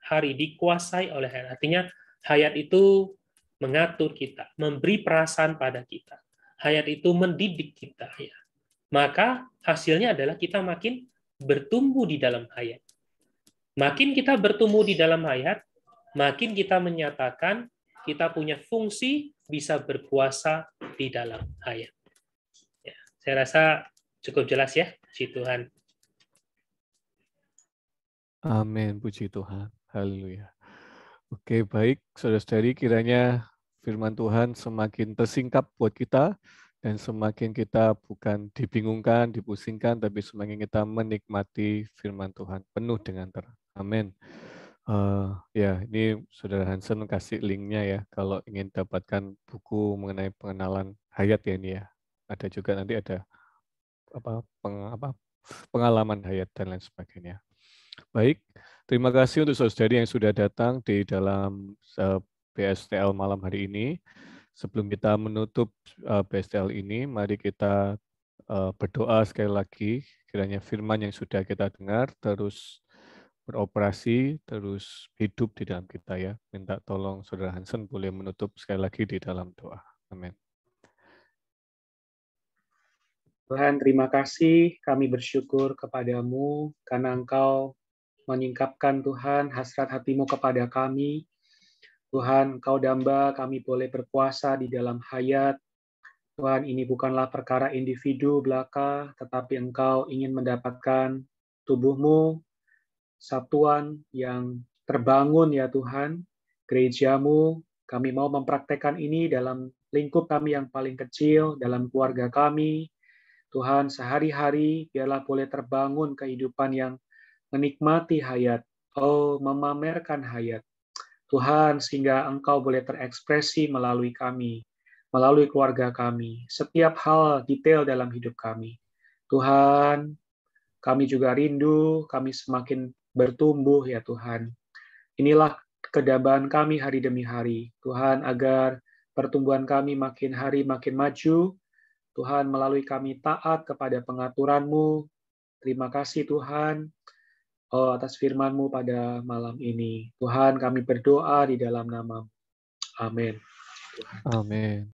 hari dikuasai oleh hayat, artinya hayat itu mengatur kita, memberi perasaan pada kita. Hayat itu mendidik kita ya. Maka hasilnya adalah kita makin bertumbuh di dalam hayat. Makin kita bertumbuh di dalam hayat, makin kita menyatakan kita punya fungsi bisa berkuasa di dalam hayat. Ya, saya rasa cukup jelas ya, puji Tuhan. Amin, puji Tuhan. Haleluya. Oke, baik, saudara-saudari, kiranya firman Tuhan semakin tersingkap buat kita, dan semakin kita bukan dibingungkan, dipusingkan, tapi semakin kita menikmati firman Tuhan penuh dengan terang. Amin. Ya, ini Saudara Hansen kasih linknya ya, kalau ingin dapatkan buku mengenai pengenalan hayat ya ini ya. Ada juga nanti ada pengalaman hayat dan lain sebagainya. Baik, terima kasih untuk saudari yang sudah datang di dalam BSTL malam hari ini. Sebelum kita menutup BSTL ini, mari kita berdoa sekali lagi, kiranya firman yang sudah kita dengar terus beroperasi, terus hidup di dalam kita ya. Minta tolong Saudara Hansen boleh menutup sekali lagi di dalam doa. Amin. Tuhan, terima kasih. Kami bersyukur kepadamu karena Engkau menyingkapkan Tuhan hasrat hatimu kepada kami. Tuhan, Engkau damba kami boleh berpuasa di dalam hayat. Tuhan, ini bukanlah perkara individu belaka, tetapi Engkau ingin mendapatkan tubuhmu, satuan yang terbangun ya Tuhan, gerejamu, kami mau mempraktekkan ini dalam lingkup kami yang paling kecil, dalam keluarga kami. Tuhan, sehari-hari biarlah boleh terbangun kehidupan yang menikmati hayat, memamerkan hayat. Tuhan, sehingga Engkau boleh terekspresi melalui kami, melalui keluarga kami, setiap hal detail dalam hidup kami. Tuhan, kami juga rindu, kami semakin bertumbuh ya Tuhan. Inilah kedambaan kami hari demi hari. Tuhan, agar pertumbuhan kami makin hari makin maju. Tuhan, melalui kami taat kepada pengaturan-Mu. Terima kasih Tuhan atas firman-Mu pada malam ini. Tuhan, kami berdoa di dalam nama-Mu. Amin. Amin.